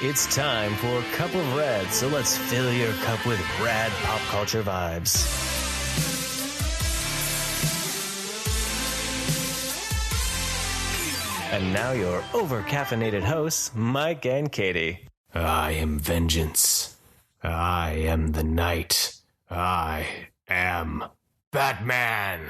It's time for Cup of Red, so let's fill your cup with rad pop culture vibes. And now your over-caffeinated hosts, Mike and Katie. I am vengeance. I am the night. I am Batman.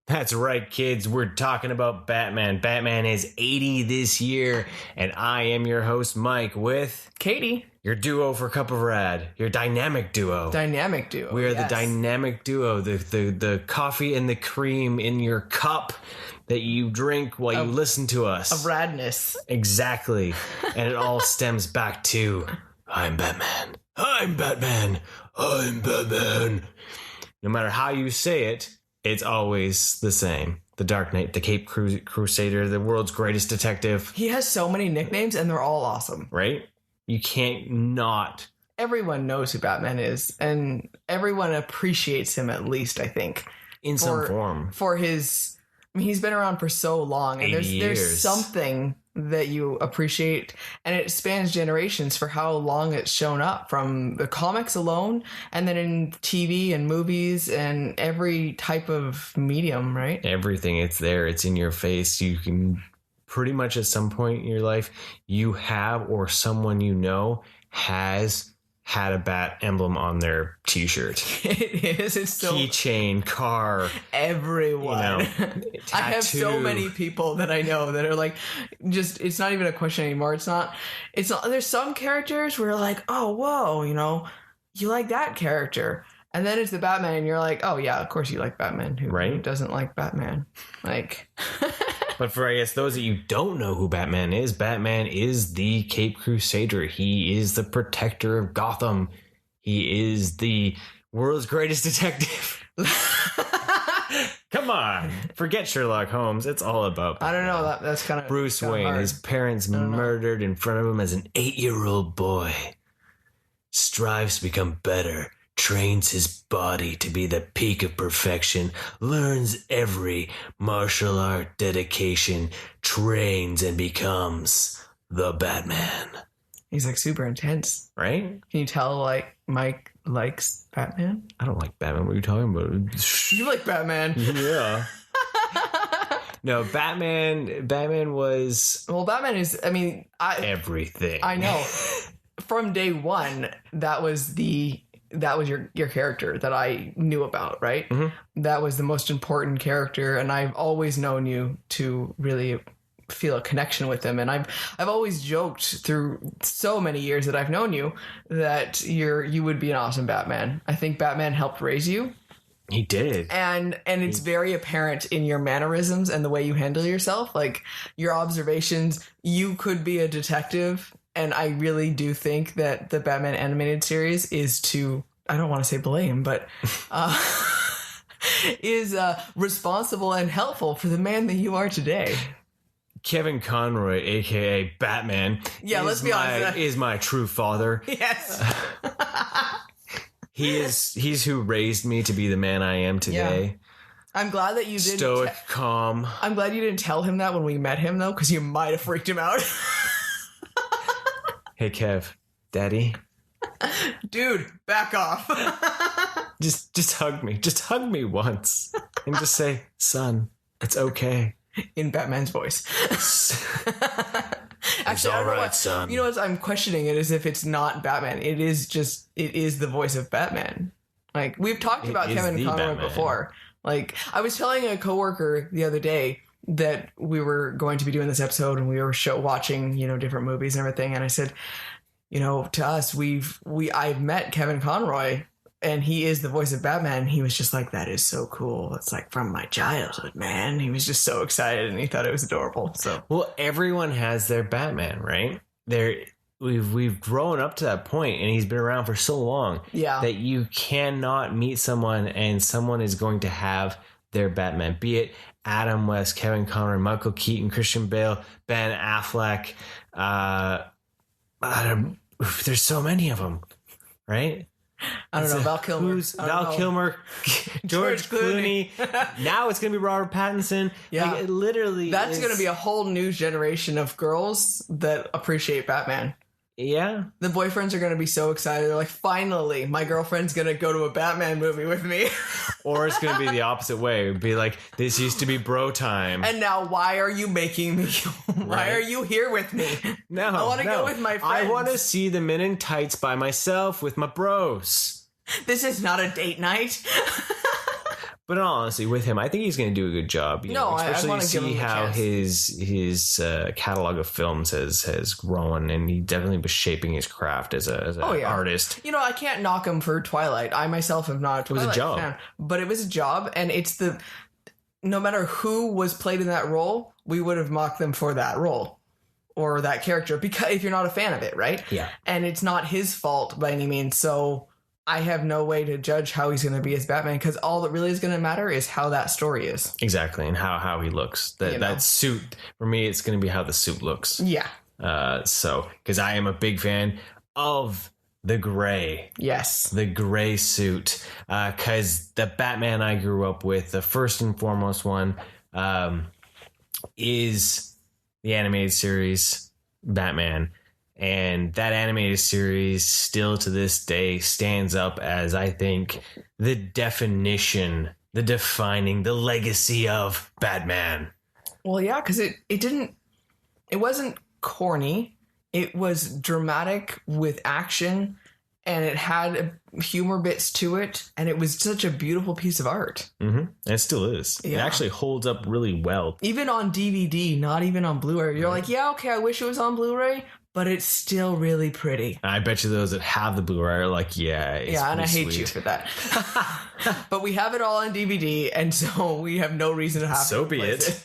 That's right, kids. We're talking about Batman. Batman is 80 this year, and I am your host, Mike, with Katie. Your duo for Cup of Rad. Your dynamic duo. Dynamic duo. We are yes. the dynamic duo. The coffee and the cream in your cup that you drink while you listen to us. Of radness. Exactly. And it all stems back to, I'm Batman. I'm Batman. I'm Batman. No matter how you say it, it's always the same. The Dark Knight, the Cape Crusader, the world's greatest detective. He has so many nicknames, and they're all awesome. Right? You can't not. Everyone knows who Batman is, and everyone appreciates him at least, I think. In some form. For his... I mean, he's been around for so long, and there's something that you appreciate, and it spans generations for how long it's shown up, from the comics alone, and then in TV and movies and every type of medium, right? Everything, it's there. It's in your face. You can pretty much at some point in your life, you have, or someone you know has had a bat emblem on their t-shirt. It is. It's so... Keychain, car. Everyone. You know, I have so many people that I know that are like, just, it's not even a question anymore. It's not, there's some characters where you're like, oh, whoa, you know, you like that character. And then it's the Batman and you're like, oh yeah, of course you like Batman. Who doesn't like Batman? Like... But for, I guess, those that you don't know who Batman is the Cape Crusader. He is the protector of Gotham. He is the world's greatest detective. Come on. Forget Sherlock Holmes. It's all about Batman. I don't know. That's kind of... Bruce Wayne, his parents murdered in front of him as an 8-year-old boy. Strives to become better. Trains his body to be the peak of perfection, learns every martial art dedication, trains and becomes the Batman. He's like super intense. Right? Can you tell like Mike likes Batman? I don't like Batman. What are you talking about? You like Batman. Yeah. No, Batman was... Well, Batman is, I mean... everything. I know. From day one, that was your character that I knew about, right? Mm-hmm. That was the most important character, and I've always known you to really feel a connection with him. And I've always joked through so many years that I've known you that you would be an awesome Batman. I think Batman helped raise you. He did. And it's very apparent in your mannerisms and the way you handle yourself, like your observations. You could be a detective. And I really do think that the Batman animated series is to, I don't want to say blame, but is responsible and helpful for the man that you are today. Kevin Conroy, a.k.a. Batman, let's be honest, is my true father. Yes. He's who raised me to be the man I am today. Yeah. I'm glad that you didn't... Stoic, calm. I'm glad you didn't tell him that when we met him, though, because you might have freaked him out. Hey, Kev, Daddy. Dude, back off. Just hug me. Just hug me once. And just say, son, it's okay. In Batman's voice. Actually, all right, son. You know what? I'm questioning it as if it's not Batman. It is the voice of Batman. Like, we've talked about Kevin Conroy before. Like, I was telling a coworker the other day that we were going to be doing this episode and we were watching, different movies and everything. And I said, to us, I've met Kevin Conroy and he is the voice of Batman. He was just like, that is so cool. It's like from my childhood, man. He was just so excited and he thought it was adorable. So, well, everyone has their Batman, right? We've grown up to that point and he's been around for so long that you cannot meet someone and someone is going to have their Batman, be it Adam West, Kevin Conroy, Michael Keaton, Christian Bale, Ben Affleck. There's so many of them, right? I don't know. Val Kilmer. Val Kilmer, George Clooney. Now it's going to be Robert Pattinson. Yeah. Like, it literally That's going to be a whole new generation of girls that appreciate Batman. Yeah. The boyfriends are going to be so excited. They're like, finally, my girlfriend's going to go to a Batman movie with me. Or it's going to be the opposite way. It'd be like, this used to be bro time. And now why are you making me? Why are you here with me? No, I want to go with my friends. I want to see the Men in Tights by myself with my bros. This is not a date night. But honestly, with him, I think he's going to do a good job. Especially I want to give him a how chance. his catalog of films has grown, and he definitely was shaping his craft as an artist. I can't knock him for Twilight. I myself am not a Twilight It was a job. fan, but it was a job, and no matter who was played in that role, we would have mocked them for that role or that character, because if you're not a fan of it, right? Yeah. And it's not his fault by any means, so I have no way to judge how he's going to be as Batman, because all that really is going to matter is how that story is. Exactly, and how he looks. That suit, for me, it's going to be how the suit looks. Yeah. Because I am a big fan of the gray. Yes. The gray suit. Because the Batman I grew up with, the first and foremost one, is the animated series Batman. And that animated series still to this day stands up as, I think, the definition, the defining, the legacy of Batman. Well, yeah, because it wasn't corny. It was dramatic with action, and it had humor bits to it, and it was such a beautiful piece of art. Mm-hmm. And it still is. Yeah. It actually holds up really well. Even on DVD, not even on Blu-ray. You're like, yeah, okay, I wish it was on Blu-ray, but it's still really pretty. I bet you those that have the Blu-ray are like, yeah, it's and I hate sweet. you for that. But we have it all on DVD, and so we have no reason to have so to be it.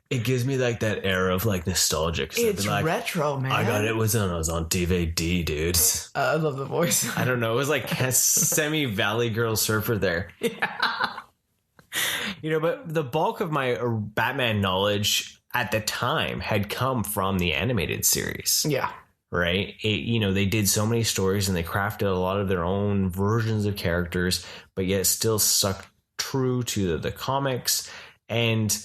It gives me like that era of like nostalgia. It's like, retro, man. I got it when I was on DVD, dude. I love the voice. I don't know. It was like a semi-Valley Girl surfer there. Yeah. But the bulk of my Batman knowledge at the time had come from the animated series. Yeah. Right? They did so many stories and they crafted a lot of their own versions of characters, but yet still stuck true to the comics. And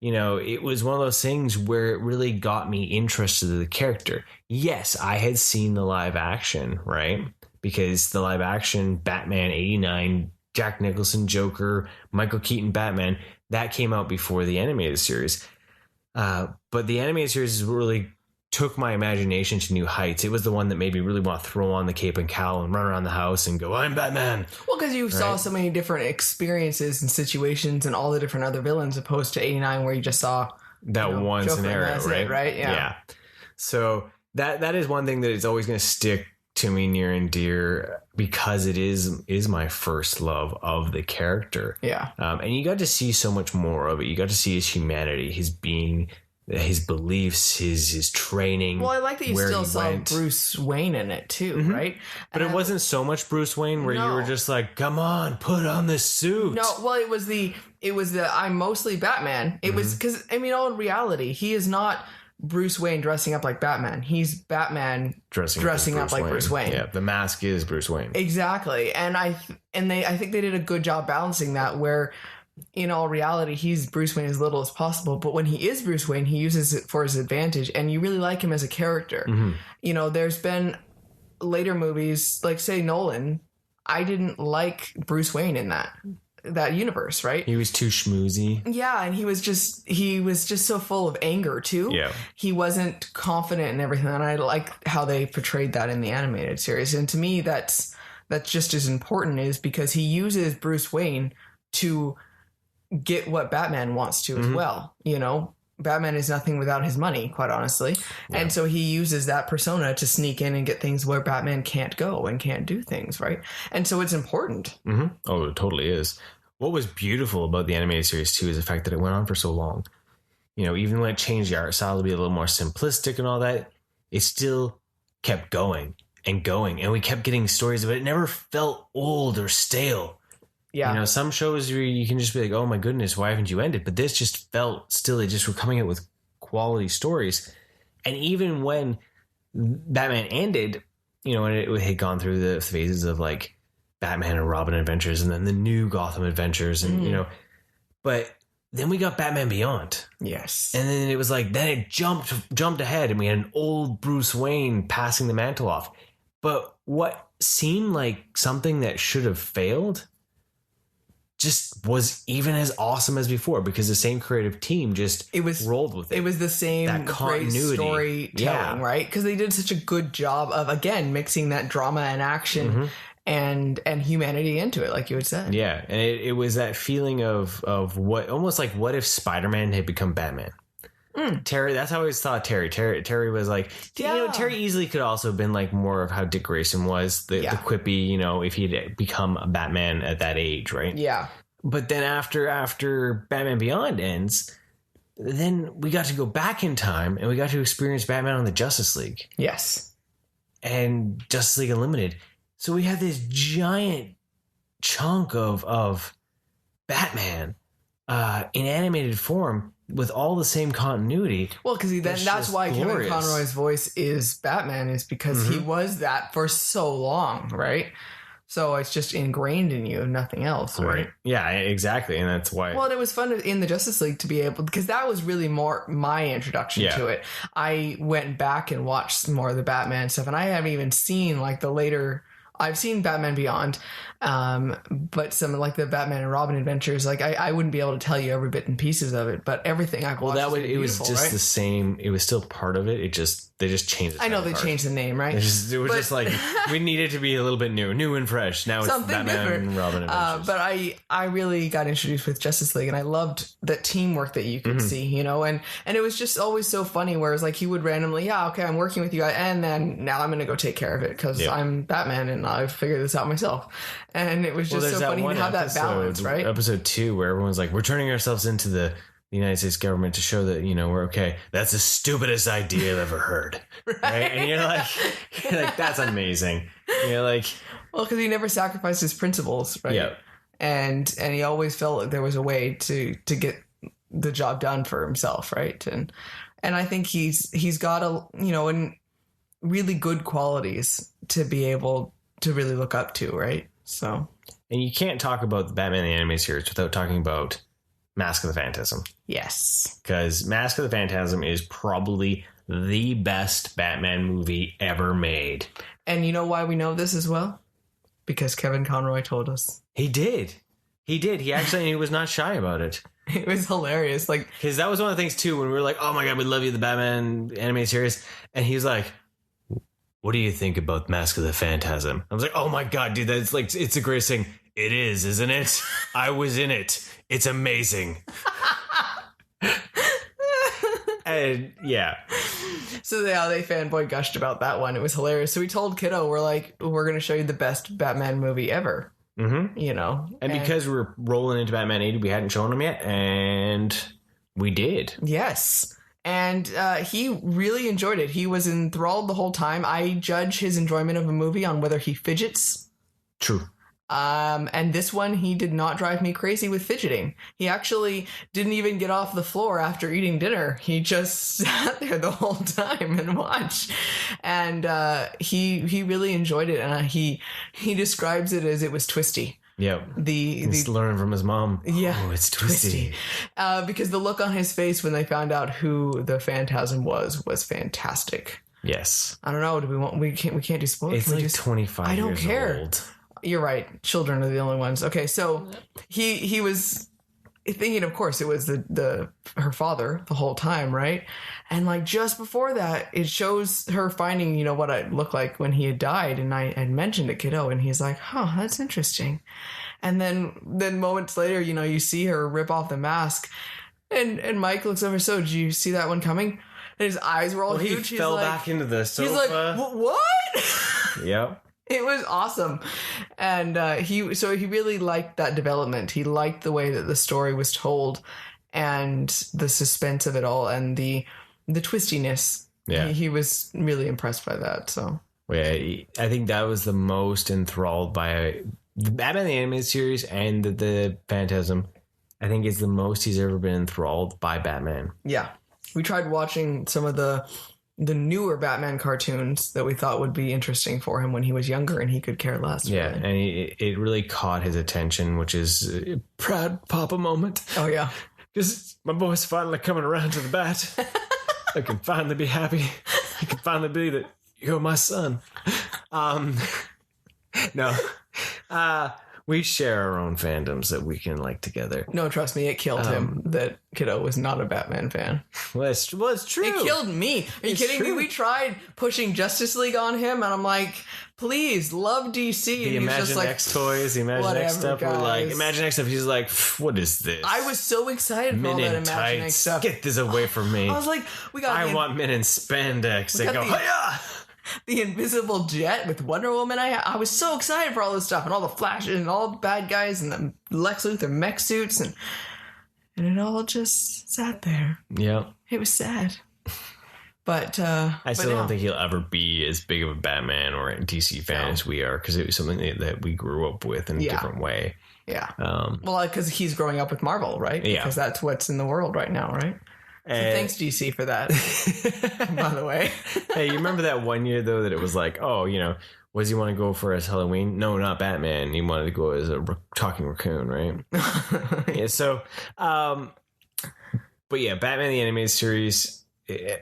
it was one of those things where it really got me interested in the character. Yes, I had seen the live action, right? Because the live action Batman 89, Jack Nicholson Joker, Michael Keaton Batman, that came out before the animated series. But the animated series really took my imagination to new heights. It was the one that made me really want to throw on the cape and cowl and run around the house and go, I'm Batman. Well, because you saw so many different experiences and situations and all the different other villains, opposed to 89 where you just saw that one Joker, scenario, right? Right? Yeah. So that is one thing that is always going to stick to me near and dear, because it is my first love of the character. Yeah. And you got to see so much more of it. You got to see his humanity, his being, his beliefs, his training. Well, I like that you still saw Bruce Wayne in it too, right? But it wasn't so much Bruce Wayne where you were just like, come on, put on this suit. No, well, it was the I'm mostly Batman. It was because, in reality, he is not Bruce Wayne dressing up like Batman. He's Batman dressing up like Bruce Wayne. Yeah, the mask is Bruce Wayne. Exactly. And I think they did a good job balancing that, where in all reality, he's Bruce Wayne as little as possible, but when he is Bruce Wayne, he uses it for his advantage, and you really like him as a character. There's been later movies, like say Nolan, I didn't like Bruce Wayne in that universe, right? He was too schmoozy. Yeah, and he was just so full of anger too. Yeah. He wasn't confident in everything, and I like how they portrayed that in the animated series. And to me, that's just as important, is because he uses Bruce Wayne to get what Batman wants to as well. Batman is nothing without his money, quite honestly. Yeah. And so he uses that persona to sneak in and get things where Batman can't go and can't do things, right? And so it's important. Oh, it totally is. What was beautiful about the animated series too is the fact that it went on for so long. Even when it changed the art style to be a little more simplistic and all that, it still kept going and going. And we kept getting stories, but it never felt old or stale. Yeah. Some shows you can just be like, oh my goodness, why haven't you ended? But this just felt still, they just were coming out with quality stories. And even when Batman ended, and it had gone through the phases of like Batman and Robin adventures and then the new Gotham adventures and, but then we got Batman Beyond. Yes. And then it was like, then it jumped ahead and we had an old Bruce Wayne passing the mantle off. But what seemed like something that should have failed just was even as awesome as before, because the same creative team just rolled with it. It was the same that great storytelling, right? Because they did such a good job of, again, mixing that drama and action and humanity into it, like you had said. Yeah, and it was that feeling of what, almost like, what if Spider-Man had become Batman? Terry, that's how I always thought Terry was like, Terry easily could also have been like more of how Dick Grayson was, the quippy, if he'd become a Batman at that age, right? Yeah. But then after Batman Beyond ends, then we got to go back in time and we got to experience Batman on the Justice League. Yes. And Justice League Unlimited. So we had this giant chunk of Batman in animated form, with all the same continuity. Well, because that's why glorious. Kevin Conroy's voice is Batman, is because he was that for so long, right? So it's just ingrained in you, nothing else, right? Yeah, exactly, and that's why. Well, and it was fun in the Justice League to be able, because that was really more my introduction to it. I went back and watched more of the Batman stuff, and I haven't even seen like the later. I've seen Batman Beyond, but some like the Batman and Robin adventures, like I wouldn't be able to tell you every bit and pieces of it, but everything I've watched. Well, it was just the same. It was still part of it. They just changed it. I know they changed the name, right? It was just like, we needed to be a little bit new and fresh. Now it's Batman different. And Robin adventures. But I really got introduced with Justice League, and I loved the teamwork that you could see, and it was just always so funny. Whereas like he would randomly, I'm working with you guys, and then now I'm going to go take care of it because I'm Batman and I've figured this out myself. And it was just so funny to have that balance, right? Episode 2, where everyone's like, we're turning ourselves into the United States government to show that, we're okay. That's the stupidest idea I've ever heard. Right? And you're like, that's amazing. Well, because he never sacrificed his principles, right? Yeah. And he always felt like there was a way to get the job done for himself, right? And I think he's got really good qualities to be able to really look up to, right? So, and you can't talk about the Batman the Animated Series without talking about Mask of the Phantasm. Yes. Because Mask of the Phantasm is probably the best Batman movie ever made. And you know why we know this as well? Because Kevin Conroy told us. He did. He actually he was not shy about it. It was hilarious. Because that was one of the things, too, when we were like, oh my God, we love you, the Batman Animated Series. And he was like, what do you think about Mask of the Phantasm? I was like, oh my God, dude, it's the greatest thing. It is, isn't it? I was in it. It's amazing. And yeah. So they fanboy gushed about that one. It was hilarious. So we told Kiddo, we're going to show you the best Batman movie ever. Mm-hmm. And because we were rolling into Batman 80, we hadn't shown him yet. And we did. Yes. And he really enjoyed it. He was enthralled the whole time. I judge his enjoyment of a movie on whether he fidgets. True. And this one, he did not drive me crazy with fidgeting. He actually didn't even get off the floor after eating dinner. He just sat there the whole time and watched. And he really enjoyed it. And he describes it as it was twisty. Yeah. He's learning from his mom. Yeah. Oh, it's twisty. Because the look on his face when they found out who the Phantasm was fantastic. Yes. I don't know. We can't do spoilers. It's like 25 years old. I don't care. You're right. Children are the only ones. Okay, so he was thinking, of course, it was her father the whole time, right? And like just before that, it shows her finding, what I looked like when he had died, and I had mentioned it, Kiddo, and he's like, "Huh, that's interesting." And then moments later, you see her rip off the mask, and Mike looks over. So, did you see that one coming? And his eyes were all huge. He fell back into the sofa. He's like, "What?" Yep. It was awesome. And he really liked that development. He liked the way that the story was told and the suspense of it all and the twistiness. Yeah. He was really impressed by that. So yeah, I think that was the most enthralled by the Batman the Animated Series and the Phantasm. I think is the most he's ever been enthralled by Batman. Yeah. We tried watching some of the newer Batman cartoons that we thought would be interesting for him when he was younger and he could care less. Yeah, really. And it really caught his attention, which is a proud papa moment. Oh, yeah. because my boy's finally coming around to the bat. I can finally be happy. I can finally believe that you're my son. No. We share our own fandoms that we can like together. No, trust me, it killed him that Kiddo was not a Batman fan. Well, it's true. It killed me. Are you kidding me? We tried pushing Justice League on him, and I'm like, please, love DC. The and Imagine like, X toys, the Imagine X stuff. We're like, Imagine X stuff. He's like, what is this? I was so excited for all that Imagine X stuff. Get this away from me. I was like, I want men in spandex. They go, hiya! The Invisible Jet with Wonder Woman. I was so excited for all this stuff and all the Flash and all the bad guys and the Lex Luthor mech suits and it all just sat there. Yeah, it was sad. But I still don't think he'll ever be as big of a Batman or a DC fan as we are, because it was something that we grew up with in a different way. Yeah. Well, because he's growing up with Marvel, right? Yeah. Because that's what's in the world right now, right? So thanks, DC, for that, by the way. Hey, you remember that one year, though, that it was like, oh, what does he want to go for as Halloween? No, not Batman. He wanted to go as a talking raccoon, right? Yeah, so, but yeah, Batman the Animated Series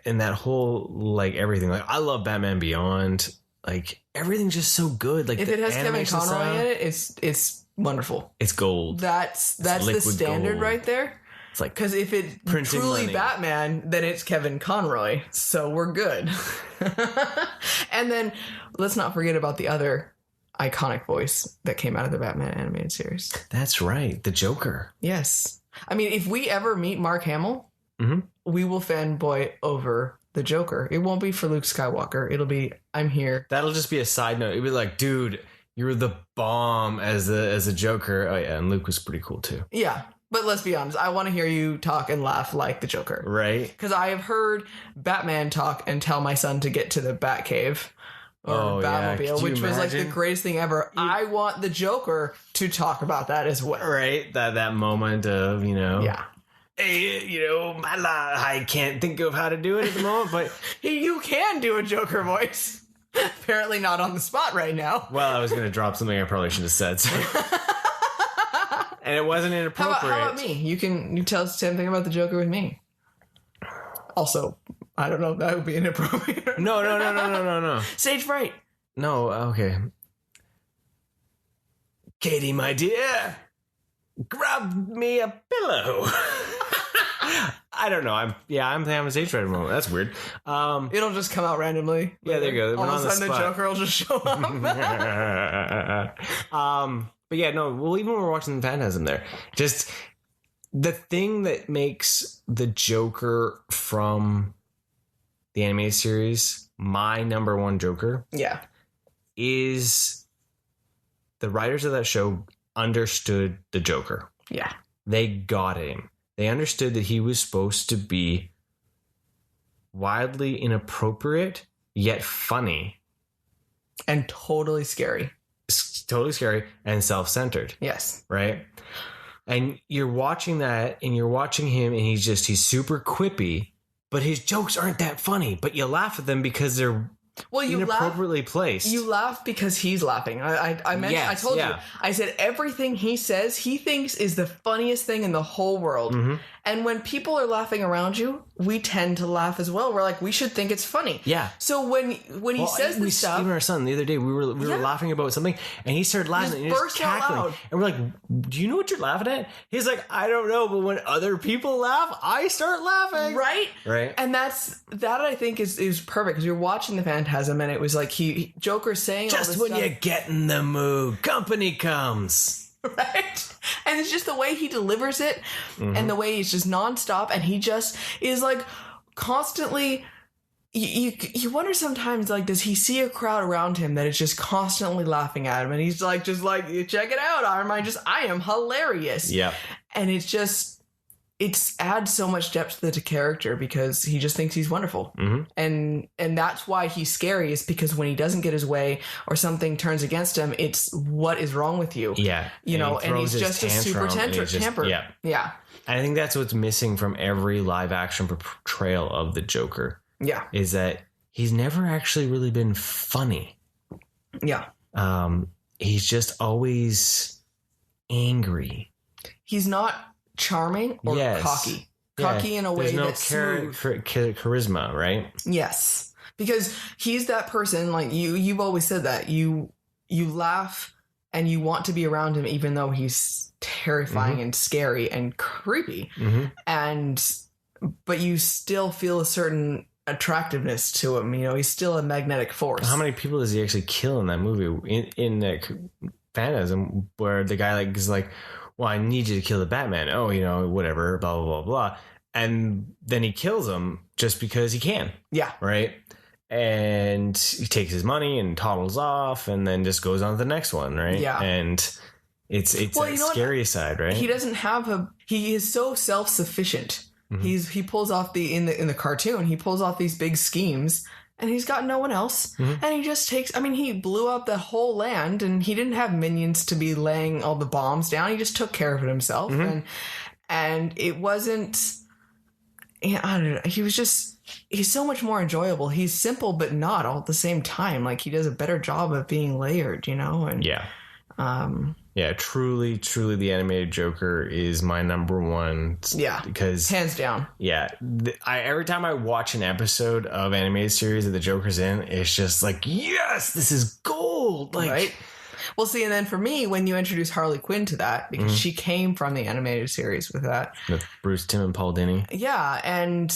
and that whole, like, everything. Like, I love Batman Beyond. Like, everything's just so good. Like, if it has Kevin Conroy in it, it's wonderful. It's gold. That's the standard gold. Right there. It's like, because if it's truly money. Batman, then it's Kevin Conroy. So we're good. And then let's not forget about the other iconic voice that came out of the Batman animated series. That's right. The Joker. Yes. I mean, if we ever meet Mark Hamill, we will fanboy over the Joker. It won't be for Luke Skywalker. It'll be, I'm here. That'll just be a side note. It'll be like, dude, you're the bomb as a Joker. Oh yeah, and Luke was pretty cool too. Yeah. But let's be honest, I want to hear you talk and laugh like the Joker. Right. Because I have heard Batman talk and tell my son to get to the Batcave or Batmobile, which was like the greatest thing ever. I want the Joker to talk about that as well. Right. That moment of, Yeah. Hey, I can't think of how to do it at the moment, but you can do a Joker voice. Apparently not on the spot right now. Well, I was going to drop something I probably should have said. So. And it wasn't inappropriate. How about me? You tell us the same thing about the Joker with me. Also, I don't know if that would be inappropriate. No. Stage fright. No, okay. Katie, my dear, grab me a pillow. I don't know. I'm having stage fright at the moment. That's weird. It'll just come out randomly. Yeah, there you go. All of a sudden the Joker will just show up. But yeah, no, well, even when we're watching the Phantasm there, just the thing that makes the Joker from the animated series my number one Joker is the writers of that show understood the Joker. Yeah. They got him. They understood that he was supposed to be wildly inappropriate, yet funny. And totally scary. Totally scary and self-centered. Yes. Right? And you're watching that and you're watching him and he's super quippy, but his jokes aren't that funny, but you laugh at them because they're inappropriately placed. You laugh because he's laughing. I mentioned, I told you, I said everything he says, he thinks is the funniest thing in the whole world. Mm-hmm. And when people are laughing around you, we tend to laugh as well. We're like, we should think it's funny. Yeah. So when he says this stuff, even our son the other day, we were laughing about something, and he started laughing and burst cackling. Out and we're like, "Do you know what you're laughing at?" He's like, "I don't know, but when other people laugh, I start laughing." Right. And that I think is perfect because you're watching the Phantasm, and it was like Joker saying just all this when stuff. You get in the mood, company comes. Right? And it's just the way he delivers it and the way he's just nonstop and he just is like constantly you wonder sometimes, like, does he see a crowd around him that is just constantly laughing at him and he's like just like, check it out, I am hilarious. Yeah. And it adds so much depth to the character because he just thinks he's wonderful. Mm-hmm. And that's why he's scary, is because when he doesn't get his way or something turns against him, it's what is wrong with you? Yeah. And he's just a super temper. Yeah. And I think that's what's missing from every live action portrayal of the Joker. Yeah. Is that he's never actually really been funny. Yeah. He's just always angry. He's not charming or cocky. Cocky in a way that's smooth. Charisma, right? Yes. Because he's that person, like you've always said that. You laugh and you want to be around him even though he's terrifying and scary and creepy. But you still feel a certain attractiveness to him. You know, he's still a magnetic force. How many people does he actually kill in that movie? In that Phantasm, where the guy like is like, well, I need you to kill the Batman. Oh, you know, whatever, blah, blah, blah, blah. And then he kills him just because he can. Yeah. Right? And he takes his money and toddles off and then just goes on to the next one, right? Yeah. And it's a scary side, right? He doesn't have he is so self-sufficient. He pulls off in the cartoon, he pulls off these big schemes and he's got no one else. And he just he blew up the whole land and he didn't have minions to be laying all the bombs down. He just took care of it himself. And it wasn't, I don't know. He's so much more enjoyable. He's simple, but not all at the same time. Like he does a better job of being layered, you know? And truly the animated Joker is my number one. Yeah. Because hands down. Yeah. Every time I watch an episode of animated series that the Joker's in, it's just like, yes, this is gold. Like, right. Well, see, and then for me, when you introduce Harley Quinn to that, because she came from the animated series with that. With Bruce Timm and Paul Dini. Yeah, and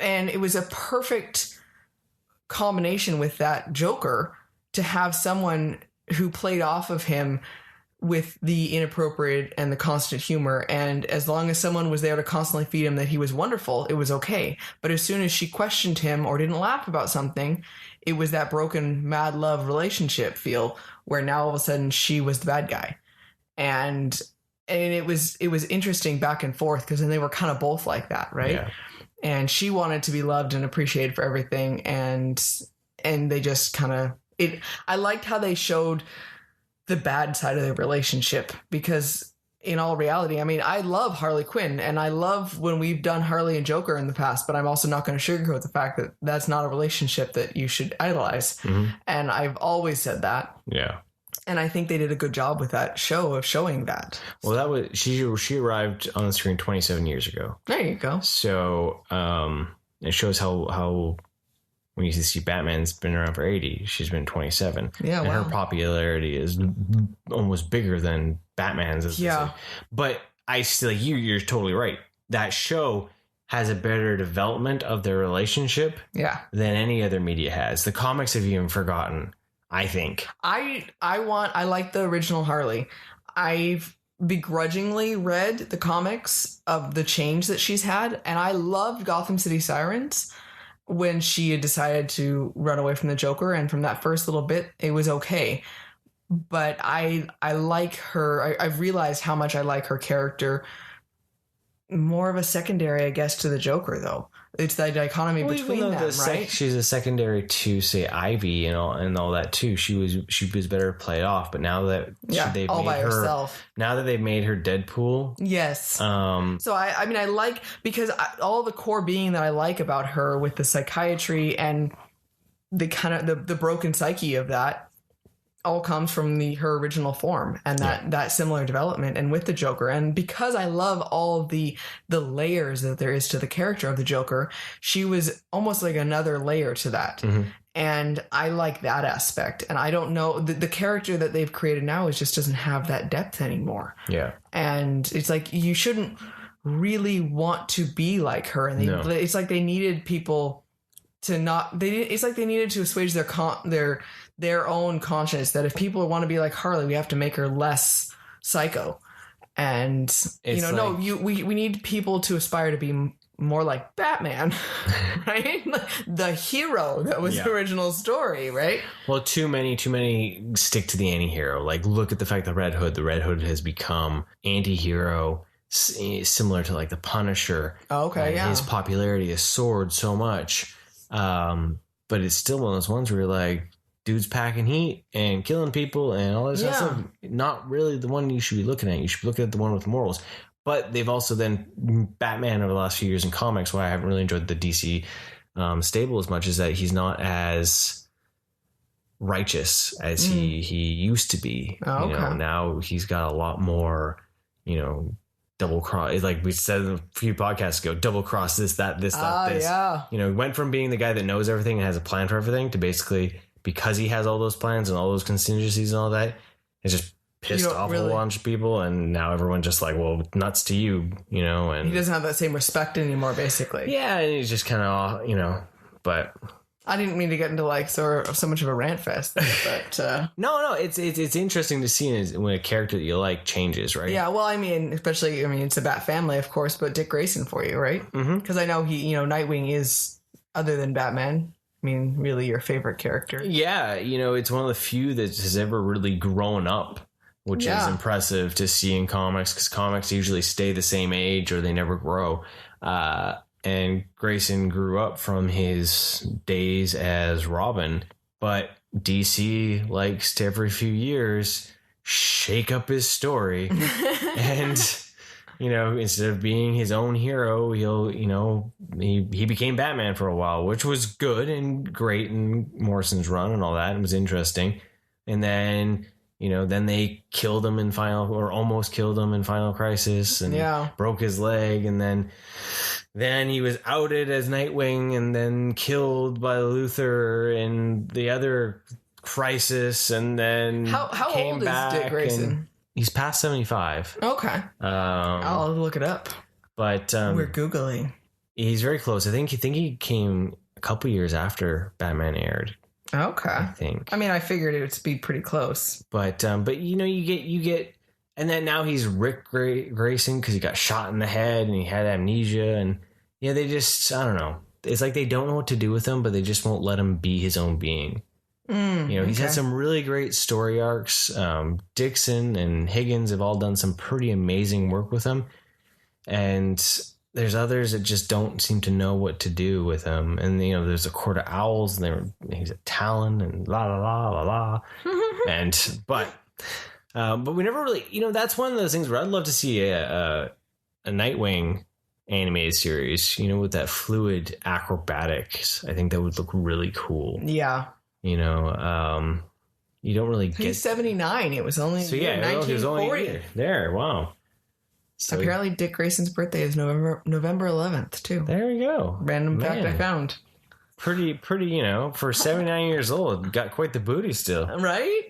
it was a perfect combination with that Joker to have someone who played off of him with the inappropriate and the constant humor. And as long as someone was there to constantly feed him that he was wonderful, it was okay. But as soon as she questioned him or didn't laugh about something, it was that broken mad love relationship feel where now all of a sudden she was the bad guy. And it was interesting back and forth because then they were kind of both like that, right? Yeah. And she wanted to be loved and appreciated for everything. And they just kind of, I liked how they showed the bad side of their relationship because in all reality, I mean, I love Harley Quinn and I love when we've done Harley and Joker in the past, but I'm also not going to sugarcoat the fact that that's not a relationship that you should idolize. And I've always said that. Yeah. And I think they did a good job with that show of showing that. Well, that was she arrived on the screen 27 years ago. There you go. So it shows how when you see Batman's been around for 80, she's been 27. Yeah, and her popularity is almost bigger than Batman's. Yeah. But I still, you're totally right. That show has a better development of their relationship than any other media has. The comics have even forgotten, I think. I like the original Harley. I've begrudgingly read the comics of the change that she's had, and I loved Gotham City Sirens when she had decided to run away from the Joker, and from that first little bit, it was okay. But I like her. I've realized how much I like her character. More of a secondary, I guess, to the Joker, though. It's that dichotomy between them, right? She's a secondary to, say, Ivy and all that too. She was better played off, but now that they've all made by herself. Now that they've made her Deadpool, yes. So I mean, I like because all the core being that I like about her with the psychiatry and the kind of the broken psyche of that all comes from her original form and that similar development and with the Joker. And because I love all the layers that there is to the character of the Joker, she was almost like another layer to that. And I like that aspect. And I don't know, the character that they've created now just doesn't have that depth anymore. Yeah. And it's like, you shouldn't really want to be like her. And it's like they needed people to not, it's like they needed to assuage their own conscience that if people want to be like Harley, we have to make her less psycho. And we need people to aspire to be more like Batman, right? The hero that was the original story, right? Well, too many stick to the anti-hero. Like, look at the fact that the Red Hood has become anti-hero, similar to like the Punisher. Oh, okay, his popularity has soared so much, but it's still one of those ones where you're like, dude's packing heat and killing people and all this stuff. Not really the one you should be looking at. You should be looking at the one with morals. But they've also then Batman over the last few years in comics, why I haven't really enjoyed the DC stable as much, is that he's not as righteous as he used to be. Oh, okay. Now he's got a lot more, double cross, like we said a few podcasts ago, double cross this, that, this. Yeah. You know, went from being the guy that knows everything and has a plan for everything to basically, because he has all those plans and all those contingencies and all that, it's just pissed off a bunch of people, and now everyone's just like, well, nuts to you, you know, and he doesn't have that same respect anymore, basically. Yeah, and he's just kind of, you know, but I didn't mean to get into like so much of a rant fest there, but no, it's interesting to see when a character that you like changes, right? Yeah, well, I mean, especially, I mean, it's a Bat family, of course, but Dick Grayson for you, right? Because I know he, you know, Nightwing is, other than Batman, I mean, really your favorite character. Yeah, you know, it's one of the few that has ever really grown up, which is impressive to see in comics, because comics usually stay the same age or they never grow. And Grayson grew up from his days as Robin, but DC likes to every few years shake up his story. And, you know, instead of being his own hero, he'll, you know, he became Batman for a while, which was good and great in Morrison's run and all that. It was interesting. And then, you know, then they killed him in almost killed him in Final Crisis and broke his leg. And then he was outed as Nightwing and then killed by Luthor in the other Crisis. And then how came old back is Dick Grayson? He's past 75. Okay. I'll look it up. But we're Googling. He's very close. I think he came a couple years after Batman aired. Okay. I think. I mean, I figured it would be pretty close. But you know, you get, and then now he's Rick Grayson because he got shot in the head and he had amnesia, and yeah, they just, I don't know. It's like they don't know what to do with him, but they just won't let him be his own being. You know, he's had some really great story arcs. Dixon and Higgins have all done some pretty amazing work with him, and there's others that just don't seem to know what to do with him. And, you know, there's a Court of Owls, and he's a Talon, and la la la la la. And but we never really, you know, that's one of those things where I'd love to see a Nightwing animated series, you know, with that fluid acrobatics. I think that would look really cool. Yeah. You know, you don't really get. He's 79. It was only 1940. There, wow. So apparently, Dick Grayson's birthday is November 11th too. There you go. Random fact I found. Pretty. You know, for 79 years old, got quite the booty still, right?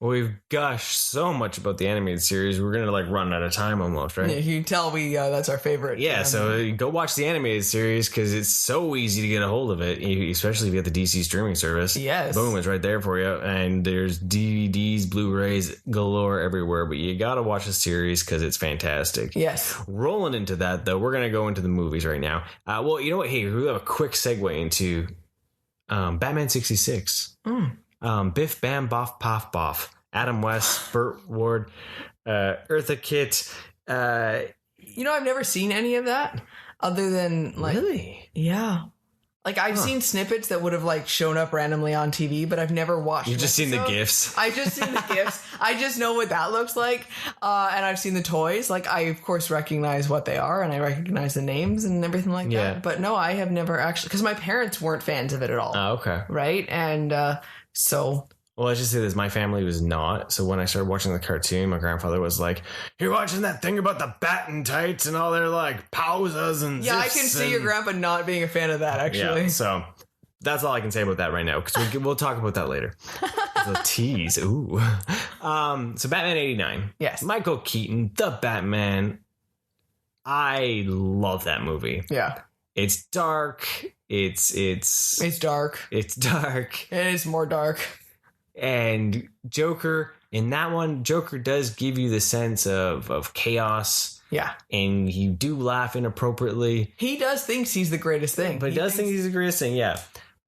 We've gushed so much about the animated series. We're gonna like run out of time almost, right? Yeah, you can tell that's our favorite. Yeah, so go watch the animated series because it's so easy to get a hold of it, especially if you have the DC streaming service. Yes, boom, it's right there for you. And there's DVDs, Blu-rays galore everywhere. But you gotta watch the series because it's fantastic. Yes. Rolling into that though, we're gonna go into the movies right now. Well, you know what? Hey, we have a quick segue into Batman 66. Biff Bam Boff Poff Boff. Adam West, Burt Ward, Eartha Kitt. You know, I've never seen any of that other than like. Really? Yeah. Like I've seen snippets that would have like shown up randomly on TV, but I've never watched. You've just seen the GIFs. I've just seen the GIFs. I just know what that looks like. And I've seen the toys. Like I, of course, recognize what they are and I recognize the names and everything like that. But no, I have never actually, because my parents weren't fans of it at all. Oh, okay. Right. And so. Well, let's just say this. My family was not. So when I started watching the cartoon, my grandfather was like, you're watching that thing about the bat and tights and all their like pausas and I can see your grandpa not being a fan of that, actually. Yeah, so that's all I can say about that right now because we'll talk about that later. The tease. Ooh. So Batman 89. Yes. Michael Keaton, the Batman. I love that movie. Yeah. It's dark. It's dark. It's dark. It is more dark. And Joker, in that one, Joker does give you the sense of chaos. Yeah. And you do laugh inappropriately. He does think he's the greatest thing. But he does think he's the greatest thing, yeah.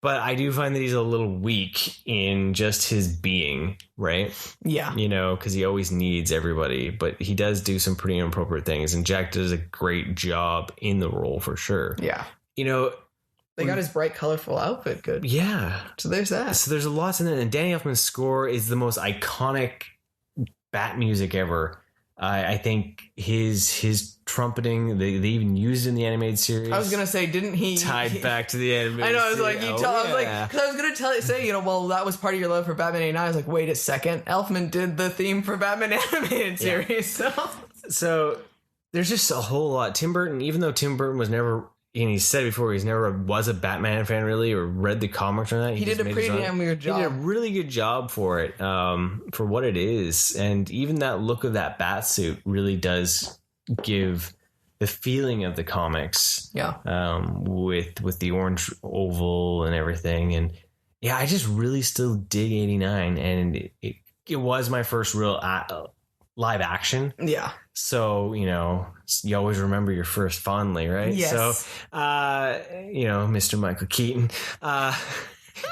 But I do find that he's a little weak in just his being, right? Yeah. You know, because he always needs everybody. But he does do some pretty inappropriate things. And Jack does a great job in the role for sure. Yeah. You know, they got his bright, colorful outfit good. Yeah. So there's that. So there's a lot in it. And Danny Elfman's score is the most iconic Bat music ever. I think his trumpeting, they even used in the animated series. I was gonna say, didn't he tied back to the animated series? I know, I was like, because I was gonna say, well, that was part of your love for Batman '89. I was like, wait a second, Elfman did the theme for Batman animated series, so there's just a whole lot. Tim Burton, even though Tim Burton was never, and he said before, he's never was a Batman fan really, or read the comics or that. He did a pretty damn good job. He did a really good job for it, for what it is. And even that look of that bat suit really does give the feeling of the comics. Yeah. With the orange oval and everything. And yeah, I just really still dig 89. And it was my first real live action. Yeah. So, you always remember your first fondly, right? Yes. So, Mr. Michael Keaton,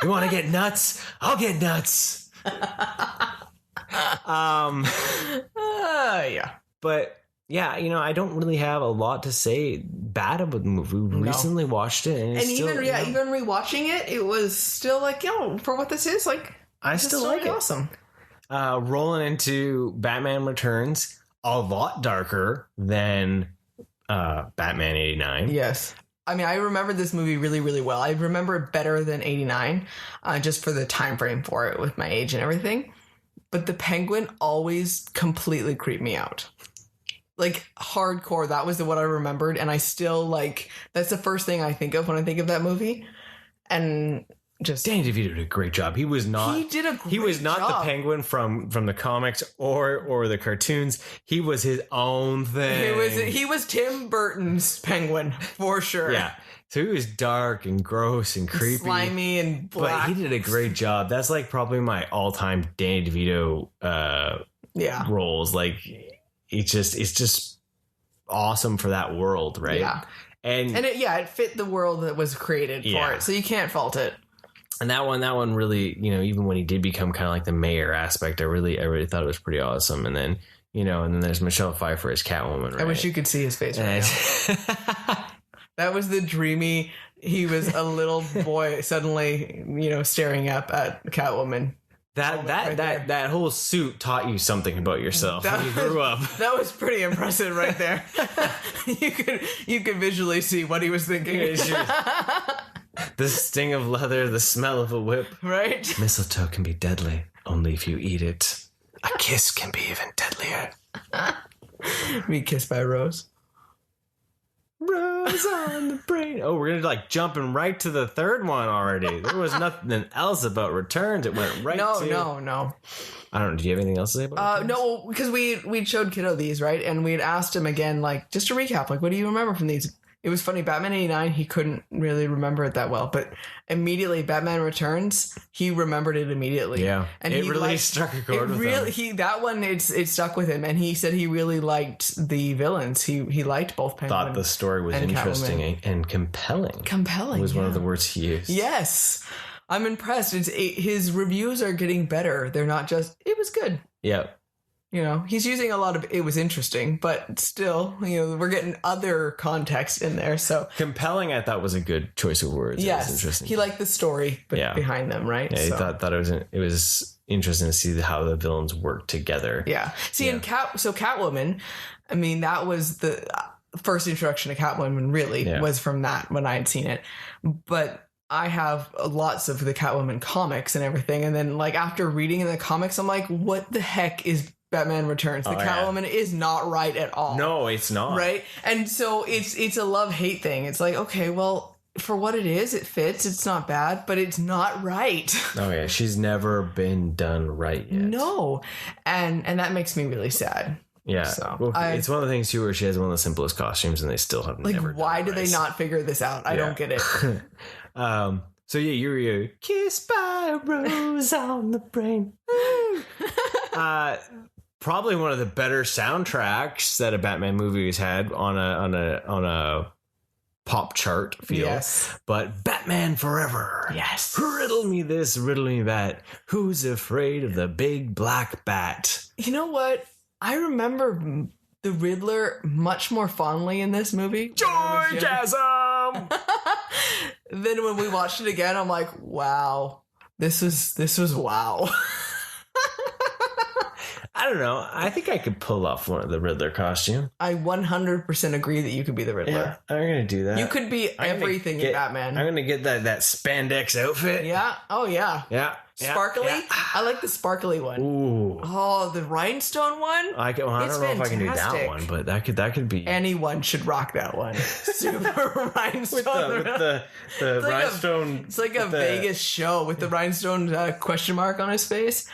you want to get nuts? I'll get nuts. Yeah. But yeah, I don't really have a lot to say bad about the movie. We recently watched it. And even rewatching it, it was still like, for what this is, like, I still like it. Awesome. Rolling into Batman Returns, a lot darker than Batman 89. Yes. I mean, I remember this movie really, really well. I remember it better than 89, just for the time frame for it with my age and everything. But the Penguin always completely creeped me out. Like, hardcore. That was what I remembered. And I still, that's the first thing I think of when I think of that movie. And just Danny DeVito did a great job. He was not. He did a great job. He was not the Penguin from the comics or the cartoons. He was his own thing. He was Tim Burton's Penguin for sure. Yeah. So he was dark and gross and creepy, slimy and black. But he did a great job. That's like probably my all-time Danny DeVito roles. Like it's just awesome for that world, right? Yeah. And it fit the world that was created for it. So you can't fault it. And that one really, even when he did become kind of like the mayor aspect, I really thought it was pretty awesome. And then, and then there's Michelle Pfeiffer as Catwoman. Right? I wish you could see his face right now. That was the dreamy. He was a little boy suddenly, staring up at Catwoman. That whole suit taught you something about yourself when you grew up. That was pretty impressive right there. You could visually see what he was thinking. The sting of leather, the smell of a whip. Right? Mistletoe can be deadly only if you eat it. A kiss can be even deadlier. Be kissed by a rose. Rose on the brain. Oh, we're gonna jumping right to the third one already. There was nothing else about Returns. It went right to... No. I don't know. Do you have anything else to say about Returns? No, because we showed Kiddo these, right? And we had asked him again, just to recap, what do you remember from these? It was funny. Batman 89, he couldn't really remember it that well, but immediately Batman Returns, he remembered it immediately. Yeah, and it really struck a chord with him. That one, it stuck with him, and he said he really liked the villains. He liked both Penguin. Thought the story was interesting and compelling. Compelling was one of the words he used. Yes, I'm impressed. His reviews are getting better. They're not just it was good. Yeah. He's using a lot of it was interesting, but still, we're getting other context in there. So compelling, I thought, was a good choice of words. Yes, it was interesting. He liked the story behind them, right? Yeah, he thought it was interesting to see how the villains work together. Yeah. See, in Catwoman, I mean, that was the first introduction to Catwoman. Really, was from that when I had seen it, but I have lots of the Catwoman comics and everything, and then after reading in the comics, I'm like, what the heck is Batman Returns? The Catwoman is not right at all. No, it's not. Right? And so it's a love-hate thing. It's like, okay, well, for what it is, it fits. It's not bad, but it's not right. Oh, yeah. She's never been done right yet. No. And that makes me really sad. Yeah. So it's one of the things, too, where she has one of the simplest costumes and they still have never done why do they not figure this out? I don't get it. So, yeah, you're kissed by a rose on the brain. Probably one of the better soundtracks that a Batman movie has had on a pop chart feel. Yes. But Batman Forever. Yes. Riddle me this, riddle me that. Who's afraid of the big black bat? You know what? I remember the Riddler much more fondly in this movie. Joygasm! Then when we watched it again, I'm like, wow. This was wow. I don't know. I think I could pull off one of the Riddler costume. I 100% agree that you could be the Riddler. Yeah, I'm going to do that. You could be everything in Batman. I'm going to get that spandex outfit. Yeah. Oh, yeah. Yeah. Sparkly? Yeah. I like the sparkly one. Ooh. Oh, the rhinestone one? I don't know if I can do that one, but that could be. Anyone should rock that one. Super rhinestone. with the rhinestone. It's like a Vegas show with the rhinestone question mark on his face.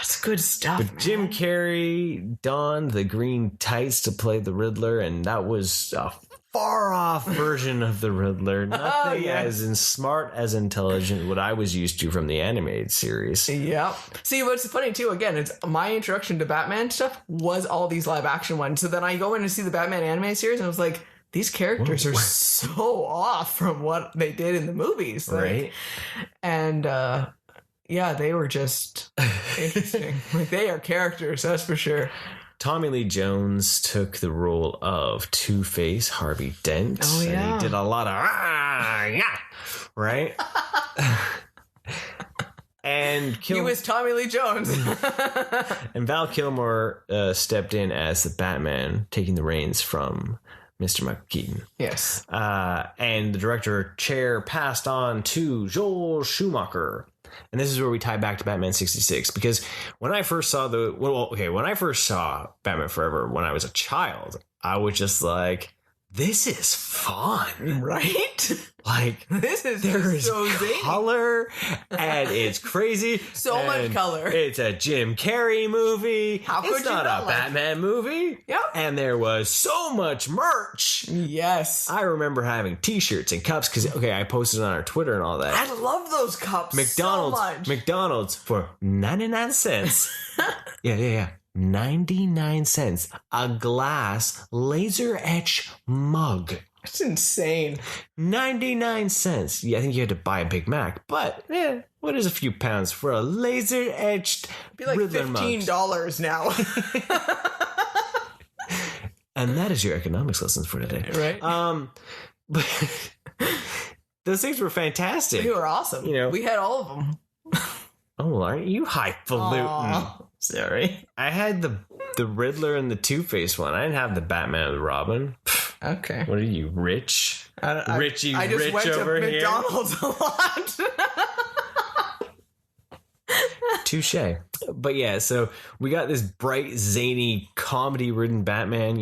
It's good stuff. But Jim Carrey donned the green tights to play the Riddler, and that was a far off version of the Riddler. Nothing as smart, as intelligent, what I was used to from the animated series. Yep. See, what's funny too, again, it's my introduction to Batman stuff was all these live action ones. So then I go in to see the Batman animated series, and I was like, these characters are so off from what they did in the movies. Like, right. And, yeah, they were just interesting. Like, they are characters, that's for sure. Tommy Lee Jones took the role of Two-Face, Harvey Dent. Oh, yeah. And he did a lot of, right? And he was Tommy Lee Jones. And Val Kilmer stepped in as the Batman, taking the reins from Mr. Michael Keaton. Yes. And the director chair passed on to Joel Schumacher. And this is where we tie back to Batman 66, because when I first saw when I first saw Batman Forever when I was a child, I was just like, this is fun, right? Like, this is so color and it's crazy. So much color. It's a Jim Carrey movie. How could it's not a Batman movie. Yep. And there was so much merch. Yes. I remember having t-shirts and cups because, I posted on our Twitter and all that. I love those cups so much. McDonald's for 99 cents. Yeah. 99 cents. A glass laser etch mug. That's insane. 99 cents. Yeah, I think you had to buy a Big Mac, but what is a few pounds for a laser etched? Be like $15 now. And that is your economics lessons for today, right? But those things were fantastic. They were awesome. We had all of them. Oh, aren't you highfalutin? Sorry. I had the Riddler and the Two-Face one. I didn't have the Batman and Robin. Okay. What are you, rich? Richie I just rich went over to here? McDonald's a lot. Touche. But yeah, so we got this bright, zany, comedy-ridden Batman,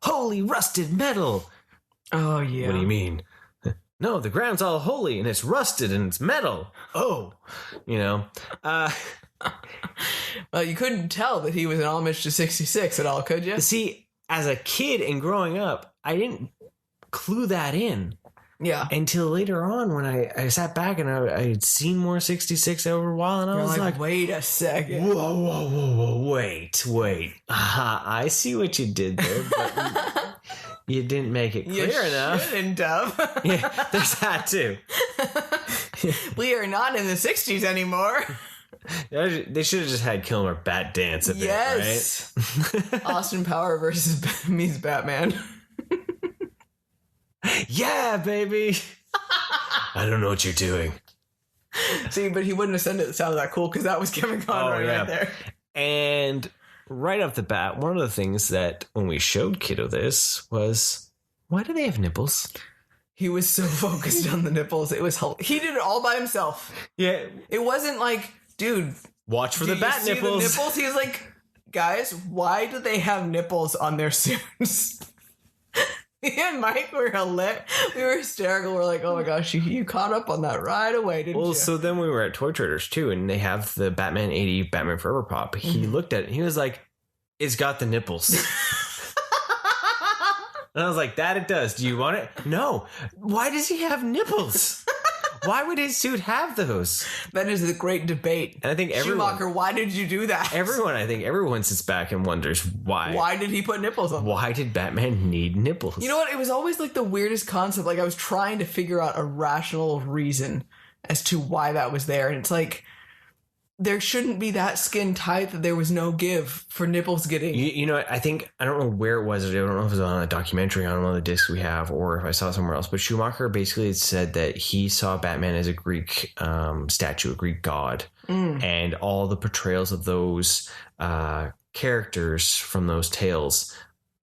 holy rusted metal. Oh, yeah. What do you mean? No, the ground's all holy and it's rusted and it's metal. Oh, Well, you couldn't tell that he was an homage to 66 at all, could you? See, as a kid and growing up, I didn't clue that in. Yeah. Until later on when I sat back and I had seen more 66 over a while and I was like, wait a second. Whoa, wait. I see what you did there, but you didn't make it clear enough. You shouldn't have. Yeah, there's that too. We are not in the 60s anymore. They should have just had Kilmer bat dance a bit, right? Austin Power versus meets Batman. Yeah, baby. I don't know what you're doing. See, but he wouldn't have sounded that cool because that was Kevin Conroy right there. And right off the bat, one of the things that when we showed Kiddo this was, why do they have nipples? He was so focused on the nipples. It was he did it all by himself. Yeah. It wasn't like, dude, watch for the bat nipples. The nipples. He was like, guys, why do they have nipples on their suits? Me and Mike were we were hysterical. We're like, oh my gosh, you caught up on that right away, didn't you? Well, so then we were at Toy Traders too, and they have the Batman 80 Batman Forever pop. He looked at it and he was like, it's got the nipples. And I was like, that it does. Do you want it? No. Why does he have nipples? Why would his suit have those? That is a great debate. And I think Schumacher, why did you do that? Everyone sits back and wonders why. Why did he put nipples on them? Why did Batman need nipples? You know what? It was always like the weirdest concept. Like I was trying to figure out a rational reason as to why that was there. And it's like, there shouldn't be that skin tight that there was no give for nipples getting. You know, I don't know where it was. I don't know if it was on a documentary on one of the discs we have or if I saw it somewhere else. But Schumacher basically said that he saw Batman as a Greek statue, a Greek god. And all the portrayals of those characters from those tales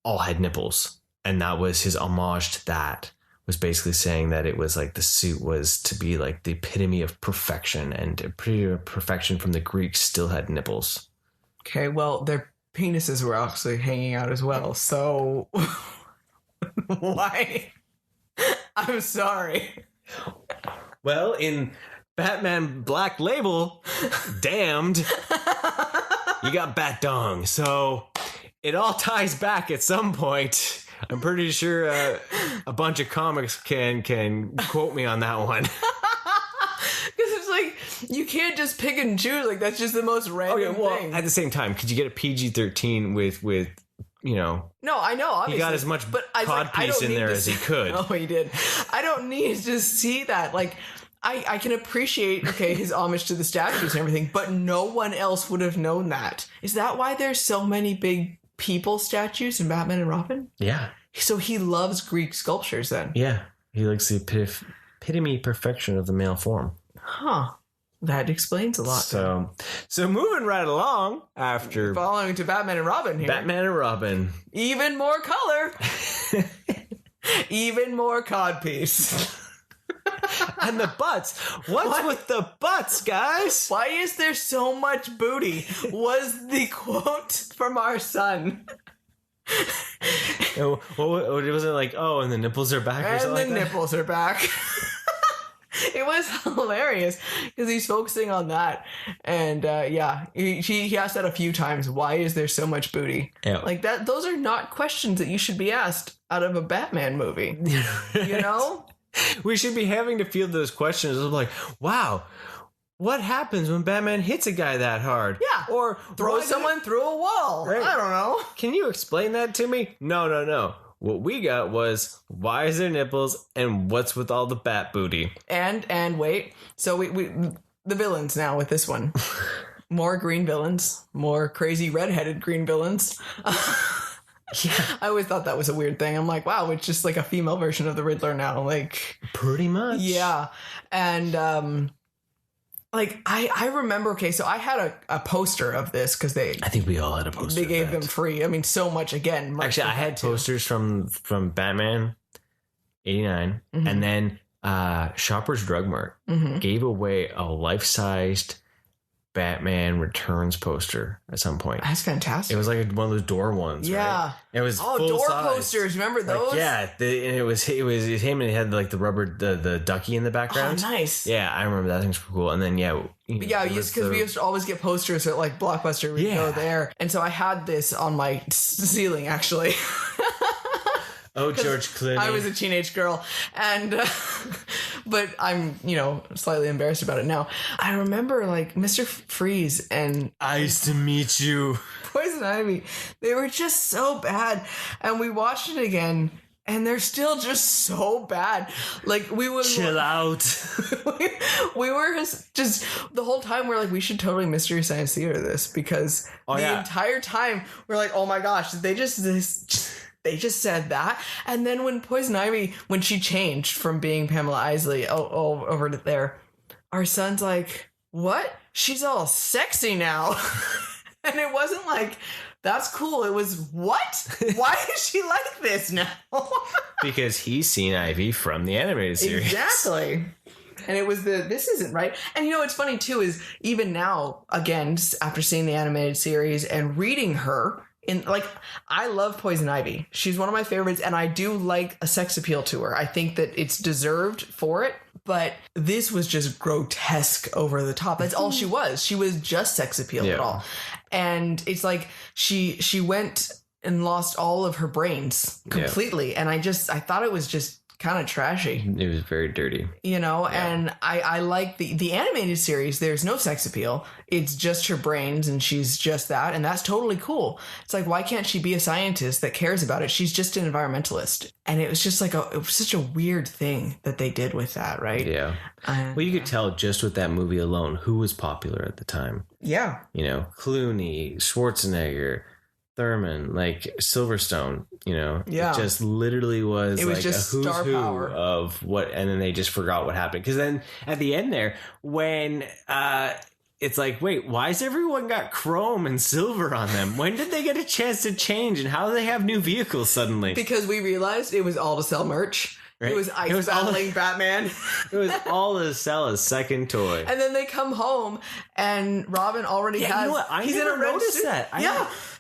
all had nipples. And that was his homage to that. Was basically saying that it was like the suit was to be like the epitome of perfection, and epitome of perfection from the Greeks still had nipples. Okay, well, their penises were actually hanging out as well, so why? I'm sorry. Well, in Batman Black Label, Damned, you got Bat Dong, so it all ties back at some point. I'm pretty sure a bunch of comics can quote me on that one. Because it's like, you can't just pick and choose. Like, that's just the most random thing. At the same time, could you get a PG-13 with you know? No, I know, obviously. He got as much codpiece in there as he could. Oh, he did. I don't need to see that. Like, I can appreciate, his homage to the statues and everything, but no one else would have known that. Is that why there's so many big people statues in Batman and Robin? Yeah. So he loves Greek sculptures then? Yeah. He likes the epitome perfection of the male form. Huh. That explains a lot. So moving right along after... Following to Batman and Robin here. Batman and Robin. Even more color. Even more codpiece. And the butts. What's with the butts, guys? Why is there so much booty? Was the quote from our son. It wasn't like, oh, and the nipples are back or something like that? And the nipples are back. It was hilarious because he's focusing on that. And he asked that a few times. Why is there so much booty? Yeah. Like that. Those are not questions that you should be asked out of a Batman movie. You know? We should be having to field those questions of like, wow, what happens when Batman hits a guy that hard? Yeah. Or throws someone through a wall. Right. I don't know. Can you explain that to me? No. What we got was, why is there nipples and what's with all the bat booty? And wait. So we the villains now with this one. More green villains. More crazy redheaded green villains. Yeah. I always thought that was a weird thing. I'm like, wow, it's just like a female version of the Riddler now. Like, pretty much. Yeah. And I remember, so I had a poster of this because I think we all had a poster. They gave them free. I mean, so much again. Actually, I had posters from Batman 89, and then Shoppers Drug Mart gave away a life-sized Batman Returns poster at some point. That's fantastic. It was like one of those door ones. Yeah, right? It was full door size posters. Remember those? Like, yeah, and it was him, and he had like the rubber the ducky in the background. Oh, nice. Yeah, I remember that. Thing's cool. And then because we used to always get posters at like Blockbuster. We'd go there, and so I had this on my ceiling actually. Oh, George Clooney. I was a teenage girl, and but I'm, slightly embarrassed about it now. I remember like Mr. Freeze and I used to meet you. Poison Ivy. They were just so bad, and we watched it again, and they're still just so bad. Like we would chill out. we were just the whole time we're like, we should totally Mystery Science Theater this because entire time we're like, oh my gosh, they just said that. And then when Poison Ivy, when she changed from being Pamela Isley over to there, our son's like, what? She's all sexy now. And it wasn't like, that's cool. It was, what? Why is she like this now? Because he's seen Ivy from the animated series. Exactly. And it was this isn't right. And what's funny too is even now, again, after seeing the animated series and reading her, I love Poison Ivy. She's one of my favorites, and I do like a sex appeal to her. I think that it's deserved for it, but this was just grotesque over the top. That's all she was. She was just sex appeal at all. And it's like she went and lost all of her brains completely. Yeah. And I thought it was just kind of trashy. It was very dirty. You know, and I like the animated series. There's no sex appeal. It's just her brains and she's just that. And that's totally cool. It's like, why can't she be a scientist that cares about it? She's just an environmentalist. And it was just like it was such a weird thing that they did with that, right? Yeah. Well, you could tell just with that movie alone who was popular at the time. Yeah. You know, Clooney, Schwarzenegger, Thurman, like Silverstone, you know, Yeah. It just literally was, It was like just a who's star who power. of what, and then they just forgot what happened. Because then at the end there, when it's like, wait, why's everyone got chrome and silver on them? When did they get a chance to change, and how do they have new vehicles suddenly? Because we realized it was all to sell merch. Right? It was ice battling Batman. It was all to sell a second toy. And then they come home and Robin already has. You know what? He's never in a red noticed suit. that.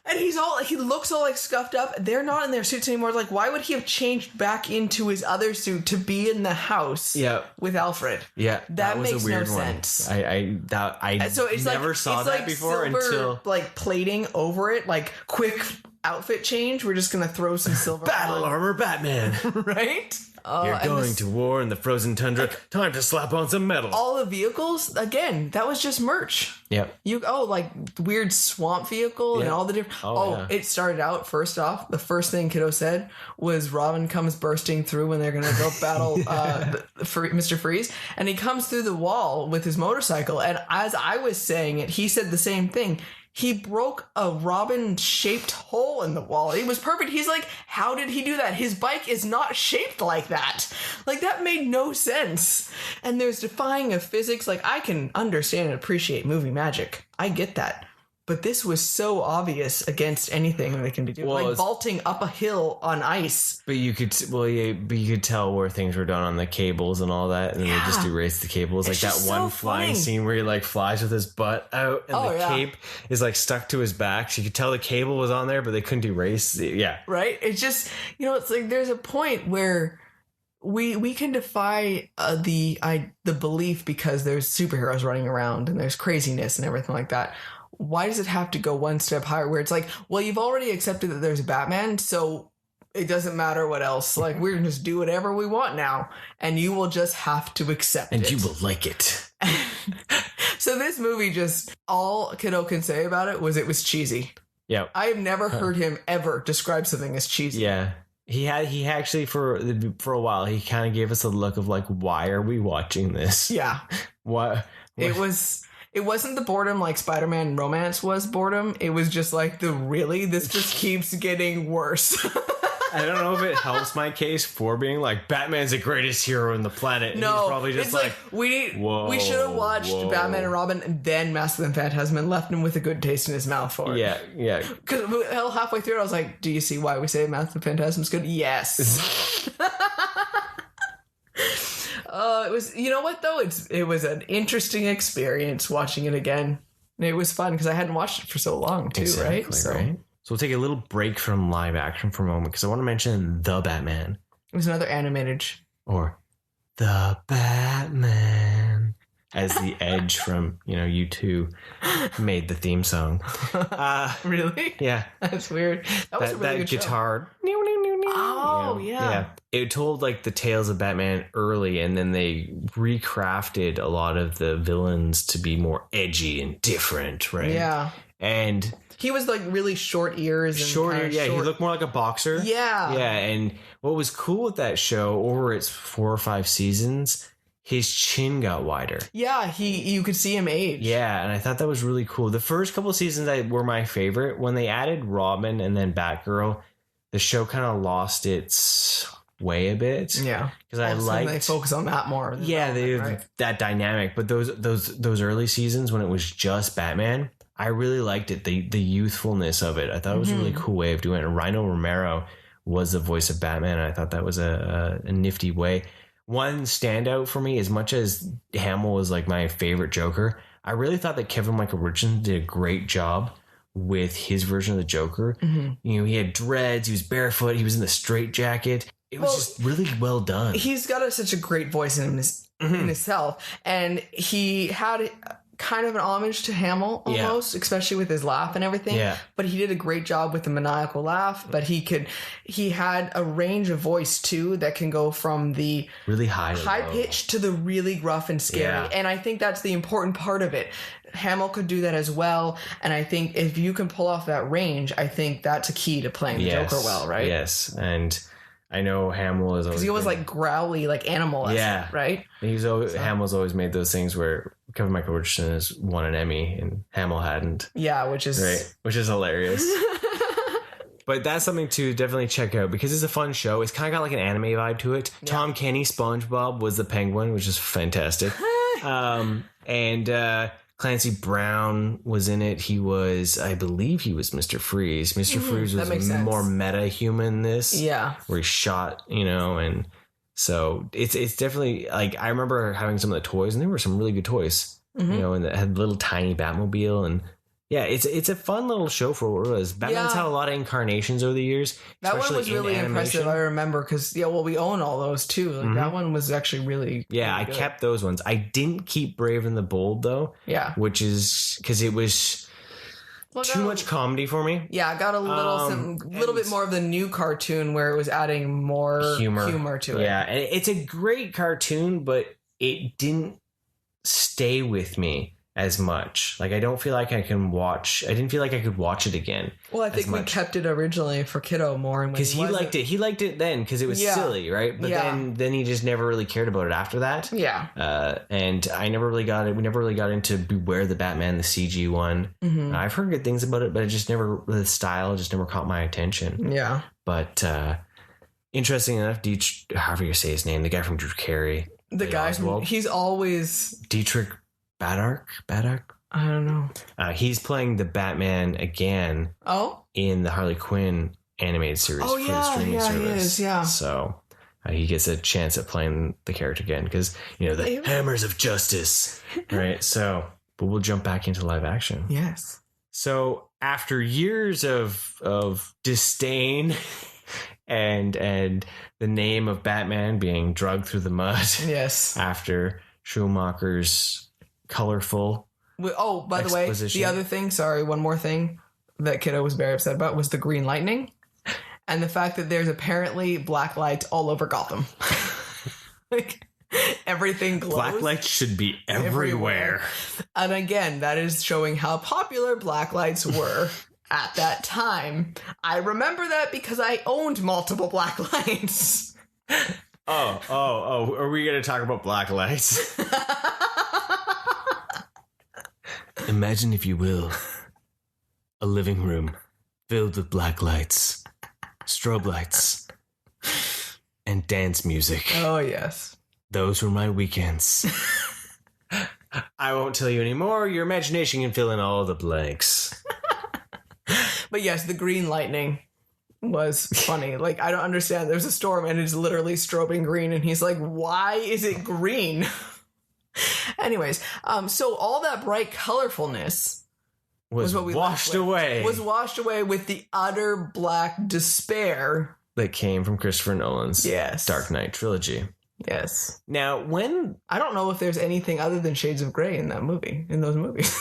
And he looks all like scuffed up. They're not in their suits anymore. Like, why would he have changed back into his other suit to be in the house? With Alfred. Yeah, that was makes a weird no one. sense. I So it's never like, saw it's that like before silver, until like plating over it, like quick outfit change. We're just gonna throw some silver Battle on. Armor Batman. Right? You're going to war in the frozen tundra. Time to slap on some metal. All the vehicles, again, that was just merch. Yep. Like weird swamp vehicle and all the different. It started out first off. The first thing Kiddo said was Robin comes bursting through when they're going to go battle Mr. Freeze, and he comes through the wall with his motorcycle. And as I was saying it, he said the same thing. He broke a Robin-shaped hole in the wall. It was perfect. He's like, how did he do that? His bike is not shaped like that. Like, that made no sense. And there's defying of physics. Like, I can understand and appreciate movie magic. I get that. But this was so obvious against anything they can be doing. Well, like vaulting up a hill on ice. But you could tell where things were done on the cables and all that, and then they just erased the cables. It's like that just one so flying funny. scene where he like flies with his butt out, and the cape is like stuck to his back. So you could tell the cable was on there, but they couldn't erase it. Yeah. Right? It's just, it's like there's a point where we can defy the belief because there's superheroes running around and there's craziness and everything like that. Why does it have to go one step higher where it's like, well, you've already accepted that there's a Batman, so it doesn't matter what else. Like, we're going to just do whatever we want now, and you will just have to accept it. And you will like it. So this movie, just all Kiddo can say about it was cheesy. Yeah. I have never heard him ever describe something as cheesy. Yeah. He actually for a while he kind of gave us a look of like, why are we watching this? Yeah. What? It wasn't the boredom like Spider-Man Romance was boredom. It was just like this just keeps getting worse. I don't know if it helps my case for being like, Batman's the greatest hero on the planet. And No, he's probably just it's like we should have watched Batman and Robin and then Mask of the Phantasm and left him with a good taste in his mouth for it. Yeah. Because halfway through it, I was like, do you see why we say Mask of the Phantasm is good? Yes. It was, you know what though? It was an interesting experience watching it again. It was fun because I hadn't watched it for so long too, exactly, right? So we'll take a little break from live action for a moment because I want to mention The Batman. it was another animated. Or The Batman. As the Edge from, U2 made the theme song. Really? Yeah. That's weird. That was a really good guitar. Oh, yeah. It told like the tales of Batman early, and then they recrafted a lot of the villains to be more edgy and different, right? Yeah. And he was like really short ears. And shorter, yeah. He looked more like a boxer. Yeah. Yeah. And what was cool with that show over its 4 or 5 seasons, his chin got wider. Yeah, you could see him age. Yeah, and I thought that was really cool. The first couple of seasons were my favorite. When they added Robin and then Batgirl, the show kind of lost its way a bit. Yeah, because I liked they focus on that more. Yeah, they have that dynamic. But those early seasons when it was just Batman, I really liked it. The youthfulness of it. I thought it was a really cool way of doing it. And Rhino Romero was the voice of Batman, and I thought that was a nifty way. One standout for me, as much as Hamill was like my favorite Joker, I really thought that Kevin Michael Richardson did a great job with his version of the Joker. Mm-hmm. He had dreads, he was barefoot, he was in the straitjacket. It was just really well done. He's got such a great voice in himself, and he had kind of an homage to Hamill almost, especially with his laugh and everything. Yeah. But he did a great job with the maniacal laugh. But he had a range of voice too that can go from the really high pitch to the really gruff and scary. Yeah. And I think that's the important part of it. Hamill could do that as well. And I think if you can pull off that range, I think that's a key to playing the Joker well, right? Yes. And I know Hamill is always... Because he was like growly, like animal-esque, right? Hamill's always made those things where Kevin Michael Richardson has won an Emmy and Hamill hadn't. Yeah, which is hilarious. But that's something to definitely check out because it's a fun show. It's kind of got like an anime vibe to it. Yeah. Tom Kenny, SpongeBob, was the penguin, which is fantastic. And Clancy Brown was in it. I believe he was Mr. Freeze. Mr. Freeze was more meta-human this. Yeah. Where he shot, and so it's definitely, like, I remember having some of the toys, and there were some really good toys, and it had little tiny Batmobile, and yeah, it's a fun little show for what it was. Batman's had a lot of incarnations over the years. That one was really impressive, I remember, because, we own all those too. Like, that one was actually really Yeah, really I kept those ones. I didn't keep Brave and the Bold, though. Yeah. Which is because it was too much comedy for me. Yeah, I got a little bit more of the new cartoon where it was adding more humor to it. Yeah, and it's a great cartoon, but it didn't stay with me as much. Like, I don't feel like I didn't feel like I could watch it again. Well, I think we kept it originally for Kiddo more. Because he liked it. He liked it then because it was silly, right? But then he just never really cared about it after that. Yeah. And I never really got it. We never really got into Beware the Batman, the CG one. Mm-hmm. I've heard good things about it, but the style just never caught my attention. Yeah. But interesting enough, however you say his name, the guy from Drew Carey. The guy he's always... Dietrich Badark? I don't know. He's playing the Batman again. Oh? In the Harley Quinn animated series for the streaming service. He is, yeah. So he gets a chance at playing the character again because, the hammers of justice. Right? So, but we'll jump back into live action. Yes. So after years of disdain and the name of Batman being dragged through the mud. Yes. After Schumacher's colorful by the way, the other thing, one more thing that Kiddo was very upset about was the Green Lightning and the fact that there's apparently black lights all over Gotham. Like, everything glows. Black lights should be everywhere. And again, that is showing how popular black lights were at that time. I remember that because I owned multiple black lights. Oh, are we going to talk about black lights? Imagine, if you will, a living room filled with black lights, strobe lights, and dance music. Oh, yes. Those were my weekends. I won't tell you anymore. Your imagination can fill in all the blanks. But yes, the Green Lightning was funny. Like, I don't understand. There's a storm and it's literally strobing green, and he's like, why is it green? Anyways, so all that bright colorfulness was what we washed away. Was washed away with the utter black despair that came from Christopher Nolan's Dark Knight trilogy. Yes. Now, I don't know if there's anything other than shades of gray in those movies.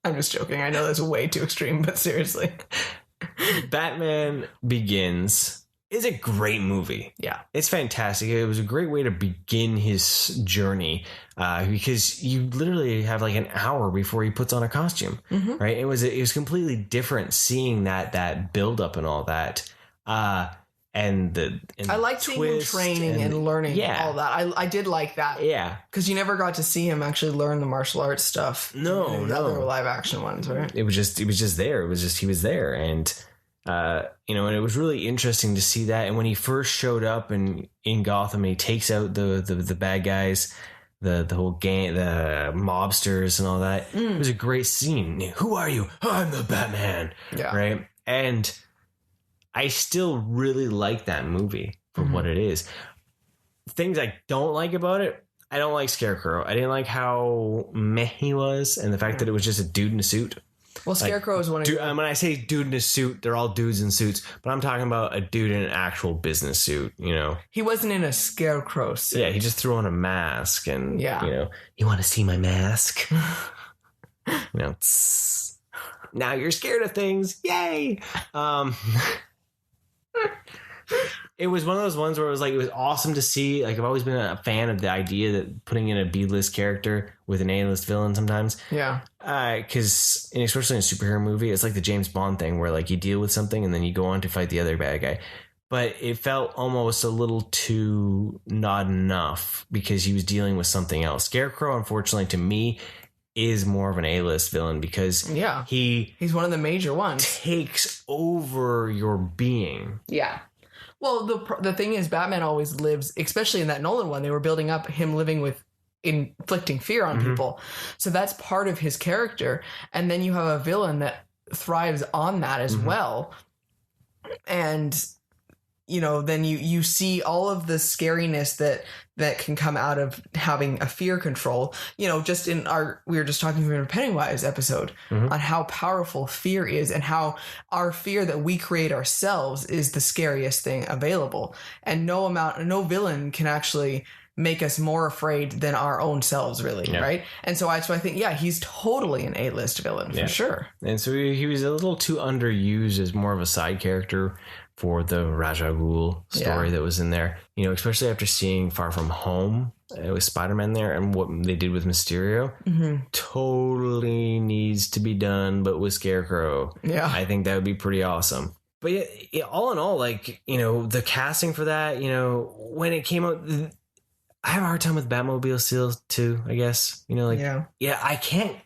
I'm just joking. I know that's way too extreme, but seriously. Batman Begins is a great movie. Yeah. It's fantastic. It was a great way to begin his journey because you literally have like an hour before he puts on a costume, right? It was completely different seeing that build up and all that. And I liked seeing him training and learning all that. I did like that. Yeah. Because you never got to see him actually learn the martial arts stuff. No. Other live action ones, right? It was just there. He was there. And, and it was really interesting to see that. And when he first showed up in Gotham, he takes out the bad guys, the whole gang, the mobsters and all that. It was a great scene. Who are you? I'm the Batman. Yeah. Right. And I still really like that movie for what it is. Things I don't like about it, I don't like Scarecrow. I didn't like how meh he was, and the fact that it was just a dude in a suit. Well, Scarecrow is one of when I say dude in a suit, they're all dudes in suits, but I'm talking about a dude in an actual business suit, you know. He wasn't in a Scarecrow suit. Yeah, he just threw on a mask and, Yeah. you know, you want to see my mask? You know, tss. Now you're scared of things. Yay. It was one of those ones where it was like, it was awesome to see. Like, I've always been a fan of the idea that putting in a B-list character with an A-list villain sometimes. Yeah. Because especially in a superhero movie, it's like the James Bond thing where like you deal with something and then you go on to fight the other bad guy. But it felt almost a little too not enough because he was dealing with something else. Scarecrow, unfortunately, to me, is more of an A-list villain because he's one of the major ones. Takes over your being. Yeah. Well, the thing is, Batman always lives, especially in that Nolan one, they were building up him living with inflicting fear on people. So that's part of his character. And then you have a villain that thrives on that as well. And, you know, then you see all of the scariness that can come out of having a fear control. You know, just we were just talking from a Pennywise episode on how powerful fear is and how our fear that we create ourselves is the scariest thing available. And no villain can actually make us more afraid than our own selves, really, right? And so I think, he's totally an A-list villain for sure. And so he was a little too underused as more of a side character for the Ra's al Ghul story that was in there. You know, especially after seeing Far From Home with Spider-Man there and what they did with Mysterio. Totally needs to be done, but with Scarecrow. Yeah. I think that would be pretty awesome. But yeah, all in all, like, you know, the casting for that, you know, when it came out, I have a hard time with Batmobile still too, I guess. You know, like, I can't.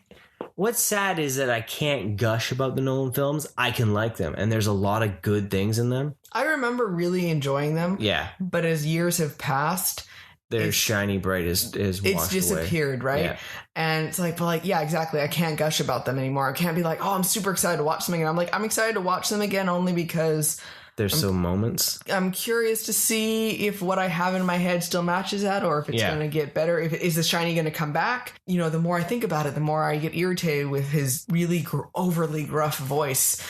What's sad is that I can't gush about the Nolan films. I can like them, and there's a lot of good things in them. I remember really enjoying them. Yeah. But as years have passed, their shiny bright is it's disappeared, away. Right? Yeah. And it's like, but like, yeah, exactly. I can't gush about them anymore. I can't be like, oh, I'm super excited to watch something. And I'm like, I'm excited to watch them again only because there's some moments. I'm curious to see if what I have in my head still matches that, or if it's going to get better. Is the shiny going to come back? You know, the more I think about it, the more I get irritated with his really overly gruff voice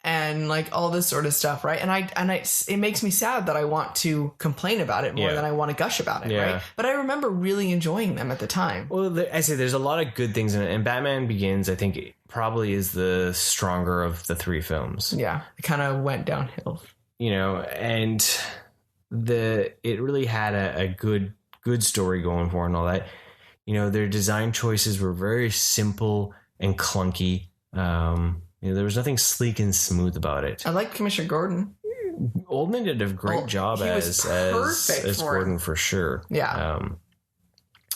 and like all this sort of stuff, right? And it makes me sad that I want to complain about it more than I want to gush about it, right? But I remember really enjoying them at the time. Well, I say there's a lot of good things in it, and Batman Begins, I think, probably is the stronger of the three films. Yeah, it kind of went downhill. You know, and it really had a good story going for it and all that. You know, their design choices were very simple and clunky. You know, there was nothing sleek and smooth about it. I like Commissioner Gordon. Oldman did a great job as Gordon for sure. Yeah.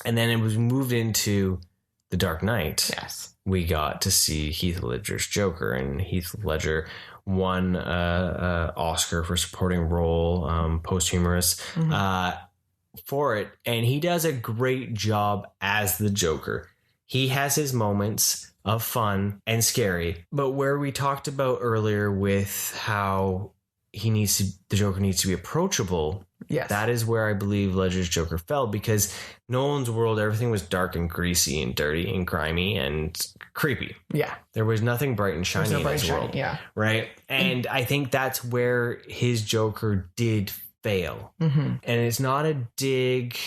And then it was moved into The Dark Knight. Yes. We got to see Heath Ledger's Joker, and Heath Ledger won Oscar for supporting role, posthumous for it, and he does a great job as the Joker. He has his moments of fun and scary, but where we talked about earlier with how the Joker needs to be approachable. Yes. That is where I believe Ledger's Joker fell, because Nolan's world, everything was dark and greasy and dirty and grimy and creepy. Yeah. There was nothing bright and shiny in his world. Yeah. Right. And I think that's where his Joker did fail. And it's not a dig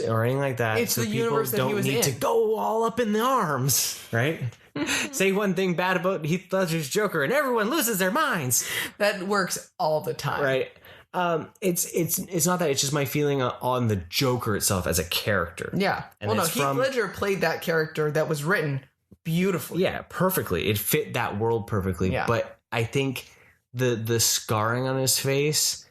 or anything like that. It's the universe that he was in. Don't need to go all up in the arms. Right. Say one thing bad about Heath Ledger's Joker and everyone loses their minds. That works all the time. Right. It's not that, it's just my feeling on the Joker itself as a character. Yeah. And well, no, Heath Ledger played that character that was written beautifully. Yeah, perfectly. It fit that world perfectly. Yeah. But I think the scarring on his face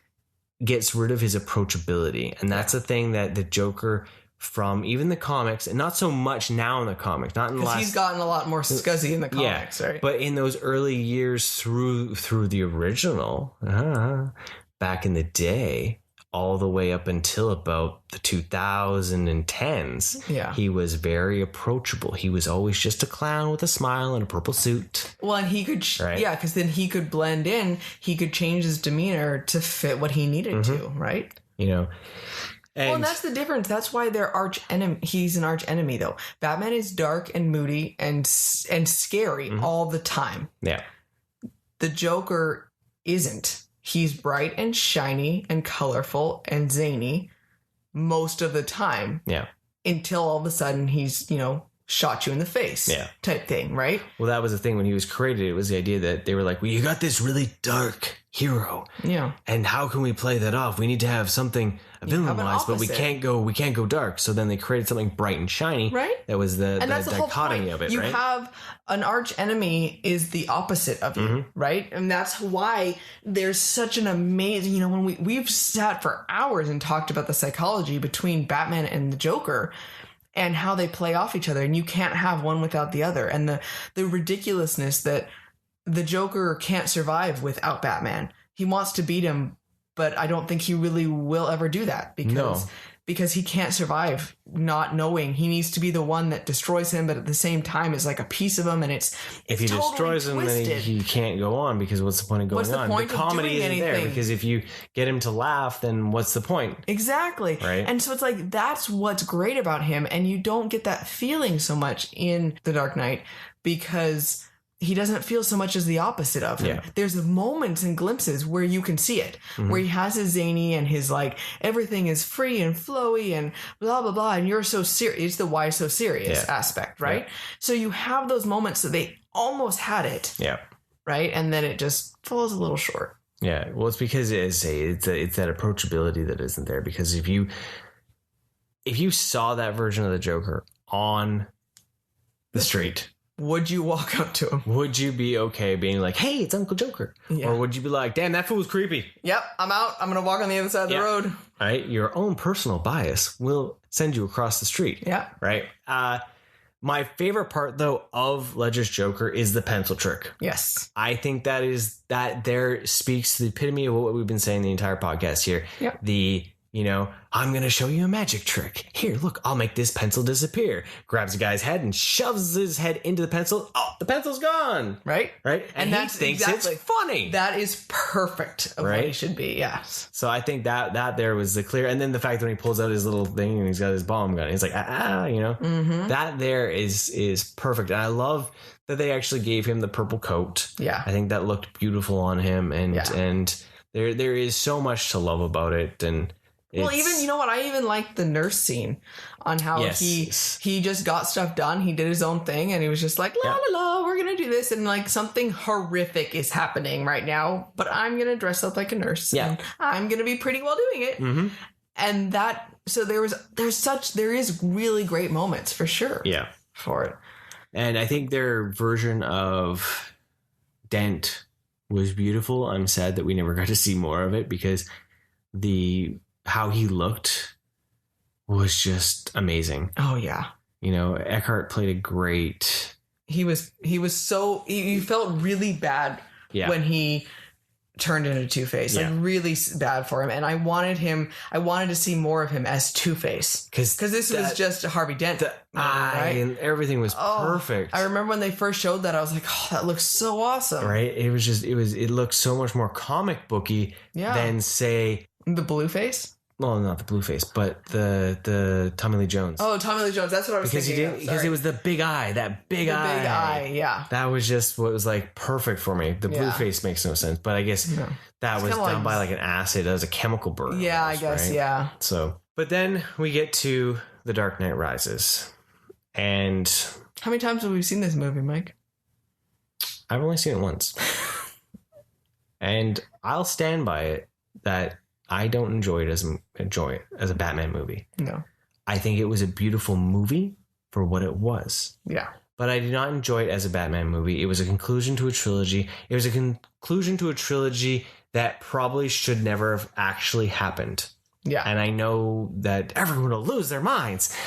gets rid of his approachability. And that's the thing that the Joker from even the comics, and not so much now in the comics, not in the last... Because he's gotten a lot more scuzzy in the comics, right? But in those early years through the original, back in the day, all the way up until about the 2010s, he was very approachable. He was always just a clown with a smile and a purple suit. Well, and he could, because then he could blend in. He could change his demeanor to fit what he needed to, right? You know, And that's the difference. That's why they're arch enemy. He's an arch enemy, though. Batman is dark and moody and scary all the time. Yeah. The Joker isn't. He's bright and shiny and colorful and zany most of the time. Yeah. Until all of a sudden he's, shot you in the face. Yeah. Type thing, right? Well, that was the thing when he was created. It was the idea that they were like, well, you got this really dark hero. Yeah. And how can we play that off? We need to have something villain-wise, but we can't go dark. So then they created something bright and shiny. Right. That was the dichotomy of it, you right? You have an arch enemy is the opposite of you, right? And that's why there's such an amazing, when we've sat for hours and talked about the psychology between Batman and the Joker and how they play off each other, and you can't have one without the other. And the ridiculousness that the Joker can't survive without Batman. He wants to beat him, but I don't think he really will ever do that because he can't survive not knowing. He needs to be the one that destroys him, but at the same time is like a piece of him, and it's if he totally destroys him, then he can't go on, because what's the point of going on? The comedy isn't there, because if you get him to laugh, then what's the point? Exactly. Right. And so it's like, that's what's great about him, and you don't get that feeling so much in The Dark Knight because he doesn't feel so much as the opposite of him. Yeah. There's moments and glimpses where you can see it, where he has his zany and his like, everything is free and flowy and blah, blah, blah. And you're so serious. It's the why so serious aspect, right? Yeah. So you have those moments that they almost had it. Yeah. Right. And then it just falls a little short. Yeah. Well, it's because it's that approachability that isn't there. Because if you saw that version of the Joker on the street, would you walk up to him? Would you be okay being like, hey, it's Uncle Joker? Yeah. Or would you be like, damn, that fool was creepy? Yep, I'm out. I'm going to walk on the other side of the road. All right. Your own personal bias will send you across the street. Yeah. Right. My favorite part, though, of Ledger's Joker is the pencil trick. Yes. I think that there speaks to the epitome of what we've been saying the entire podcast here. Yeah. I'm going to show you a magic trick. Here, look, I'll make this pencil disappear. Grabs a guy's head and shoves his head into the pencil. Oh, the pencil's gone. Right? Right? And he thinks it's funny. That is perfect of what it should be, yes. So I think that there was the clear. And then the fact that when he pulls out his little thing and he's got his bomb gun, he's like, that there is perfect. And I love that they actually gave him the purple coat. Yeah. I think that looked beautiful on him. And there is so much to love about it. And well, even, you know what? I even liked the nurse scene on how he just got stuff done. He did his own thing and he was just like, la, la, la, we're going to do this. And like something horrific is happening right now, but I'm going to dress up like a nurse. Yeah. And I'm going to be pretty well doing it. Mm-hmm. And so there is really great moments for sure. Yeah. For it. And I think their version of Dent was beautiful. I'm sad that we never got to see more of it because how he looked was just amazing. Oh yeah. Eckhart played a great. He felt really bad when he turned into Two-Face, like really bad for him. And I wanted to see more of him as Two-Face because this was just Harvey Dent. Right? And everything was perfect. I remember when they first showed that, I was like, oh, that looks so awesome. Right. It looked so much more comic booky than say the Blueface. Well, not the Blueface, but the Tommy Lee Jones. Oh, Tommy Lee Jones. That's what I was thinking. Because it was the big eye, that big eye. Big eye, yeah. That was just what was like perfect for me. The Blueface makes no sense, but I guess that was done by like an acid. That was a chemical burn. Yeah, I guess, right? Yeah. So, but then we get to The Dark Knight Rises. And how many times have we seen this movie, Mike? I've only seen it once. And I'll stand by it that I don't enjoy it as a Batman movie. No. I think it was a beautiful movie for what it was. Yeah. But I did not enjoy it as a Batman movie. It was a conclusion to a trilogy. It was a conclusion to a trilogy that probably should never have actually happened. Yeah. And I know that everyone will lose their minds.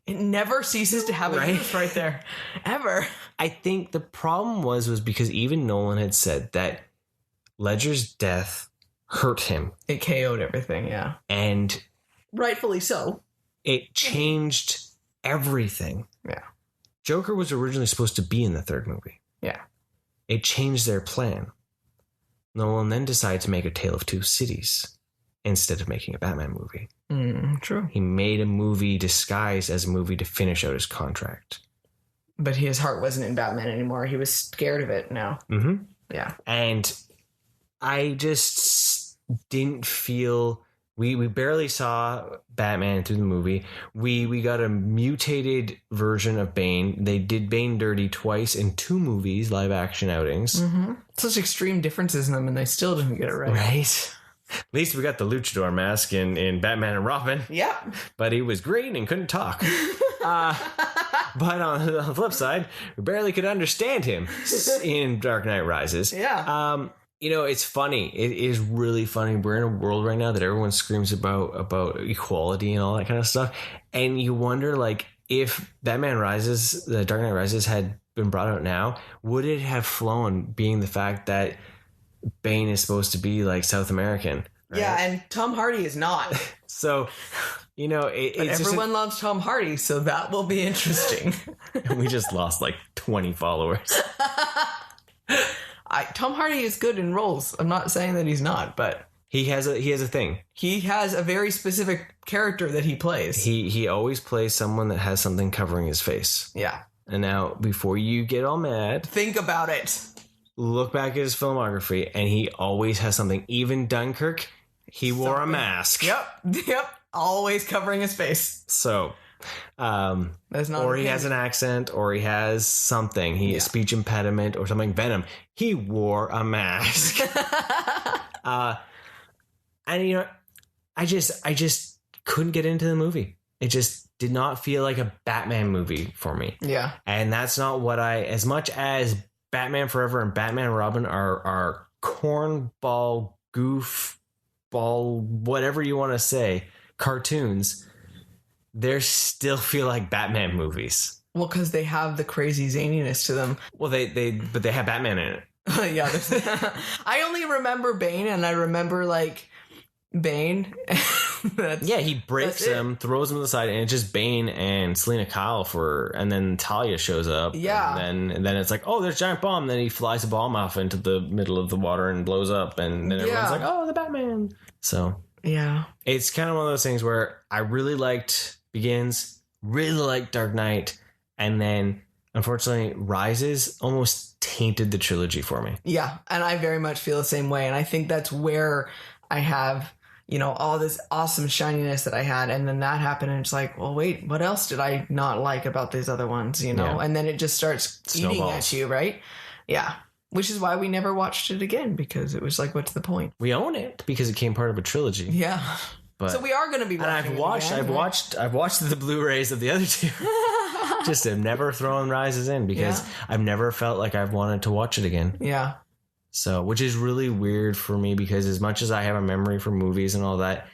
It never ceases to have a use right there. Ever. I think the problem was because even Nolan had said that Ledger's death hurt him. It KO'd everything, yeah. And rightfully so. It changed everything. Yeah. Joker was originally supposed to be in the third movie. Yeah. It changed their plan. Nolan then decided to make A Tale of Two Cities instead of making a Batman movie. True. He made a movie disguised as a movie to finish out his contract. But his heart wasn't in Batman anymore. He was scared of it now. Mm-hmm. Yeah. And I just didn't feel... We barely saw Batman through the movie. We got a mutated version of Bane. They did Bane dirty twice in 2 movies, live action outings. Mm-hmm. Such extreme differences in them, and they still didn't get it right. Right? At least we got the luchador mask in Batman and Robin. Yeah. But he was green and couldn't talk. But on the flip side, we barely could understand him in Dark Knight Rises. Yeah. It's funny. It is really funny. We're in a world right now that everyone screams about equality and all that kind of stuff. And you wonder, like, if Batman Rises, the Dark Knight Rises had been brought out now, would it have flown, being the fact that Bane is supposed to be like South American? Right? Yeah, and Tom Hardy is not. So, it's everyone loves Tom Hardy, so that will be interesting. We just lost like 20 followers. Tom Hardy is good in roles. I'm not saying that he's not, but he has a thing. He has a very specific character that he plays. He always plays someone that has something covering his face. Yeah. And now, before you get all mad, think about it. Look back at his filmography, and he always has something. Even Dunkirk, he wore a mask. Yep. Always covering his face. So, that's not. Or he has an accent, or he has something. He has speech impediment or something. Venom, he wore a mask. And I just couldn't get into the movie. It just did not feel like a Batman movie for me. Yeah. And that's not what as much as Batman Forever and Batman and Robin are cornball, goofball, whatever you want to say, cartoons, they still feel like Batman movies. Well, because they have the crazy zaniness to them. Well, but they have Batman in it. Yeah. I only remember Bane, and I remember like Bane. He breaks him, throws him to the side, and it's just Bane and Selena Kyle and then Talia shows up. Yeah. And then it's like, oh, there's a giant bomb. Then he flies a bomb off into the middle of the water and blows up. And then everyone's like, oh, the Batman. So yeah, it's kind of one of those things where I really liked Begins, really liked Dark Knight, and then unfortunately Rises almost tainted the trilogy for me. Yeah, and I very much feel the same way, and I think that's where I have all this awesome shininess that I had, and then that happened, and it's like, well, wait, what else did I not like about these other ones? And then it just starts eating at you, right? Yeah. Which is why we never watched it again, because it was like, what's the point? We own it because it came part of a trilogy. Yeah. But, so we are going to be watching I've watched the Blu-rays of the other 2. Just have never thrown Rises in because I've never felt like I've wanted to watch it again. Yeah. So, which is really weird for me because as much as I have a memory for movies and all that,